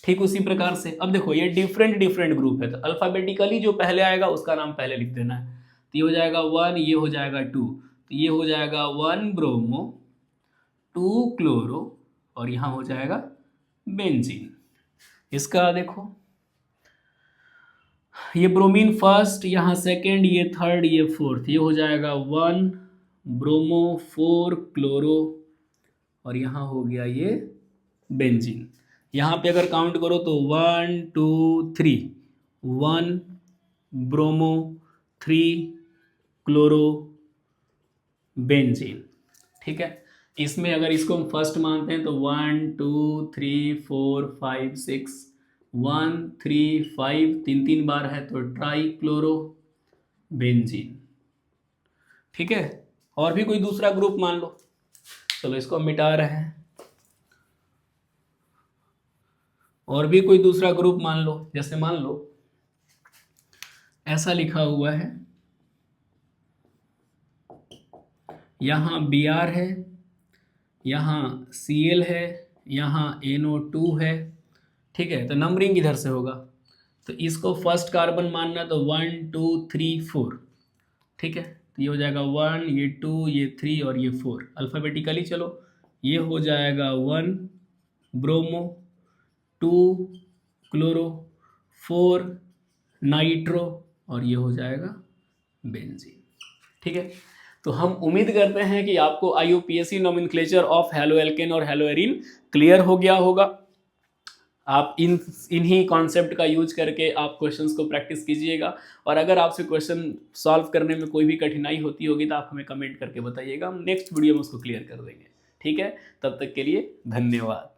ठीक उसी प्रकार से अब देखो ये डिफरेंट ग्रुप है, तो अल्फाबेटिकली जो पहले आएगा उसका नाम पहले लिख देना है। तो ये हो जाएगा 1, ये हो जाएगा 2, तो ये हो जाएगा 1 ब्रोमो 2 क्लोरो, और यहाँ हो जाएगा बेंजीन। इसका देखो ये ब्रोमीन फर्स्ट, यहाँ सेकेंड, ये थर्ड, ये फोर्थ, ये हो जाएगा 1 ब्रोमो 4 क्लोरो, और यहाँ हो गया ये बेंजीन। यहाँ पे अगर काउंट करो तो 1 2 3 1 ब्रोमो 3 क्लोरो बेंजीन। ठीक है, इसमें अगर इसको हम फर्स्ट मानते हैं तो 1 2 3 4 5 6 1 3 5 3 बार है तो ट्राई क्लोरो बेंजीन। ठीक है, और भी कोई दूसरा ग्रुप मान लो, चलो इसको हम मिटा रहे हैं। और भी कोई दूसरा ग्रुप मान लो, जैसे मान लो ऐसा लिखा हुआ है, यहाँ Br है, यहाँ Cl है, यहाँ NO2 है। ठीक है, तो नंबरिंग इधर से होगा, तो इसको फर्स्ट कार्बन मानना, तो 1 2 3 4। ठीक है, तो ये हो जाएगा 1, ये 2, ये 3 और ये 4। अल्फाबेटिकली चलो, ये हो जाएगा 1 ब्रोमो 2 क्लोरो 4 नाइट्रो, और ये हो जाएगा बेंजीन। ठीक है, तो हम उम्मीद करते हैं कि आपको IUPAC नोमेनक्लेचर ऑफ हैलोएल्केन और हैलोएरीन क्लियर हो गया होगा। आप इन्हीं कॉन्सेप्ट का यूज करके आप क्वेश्चंस को प्रैक्टिस कीजिएगा, और अगर आपसे क्वेश्चन सॉल्व करने में कोई भी कठिनाई होती होगी तो आप हमें कमेंट करके बताइएगा, हम नेक्स्ट वीडियो में उसको क्लियर कर देंगे। ठीक है, तब तक के लिए धन्यवाद।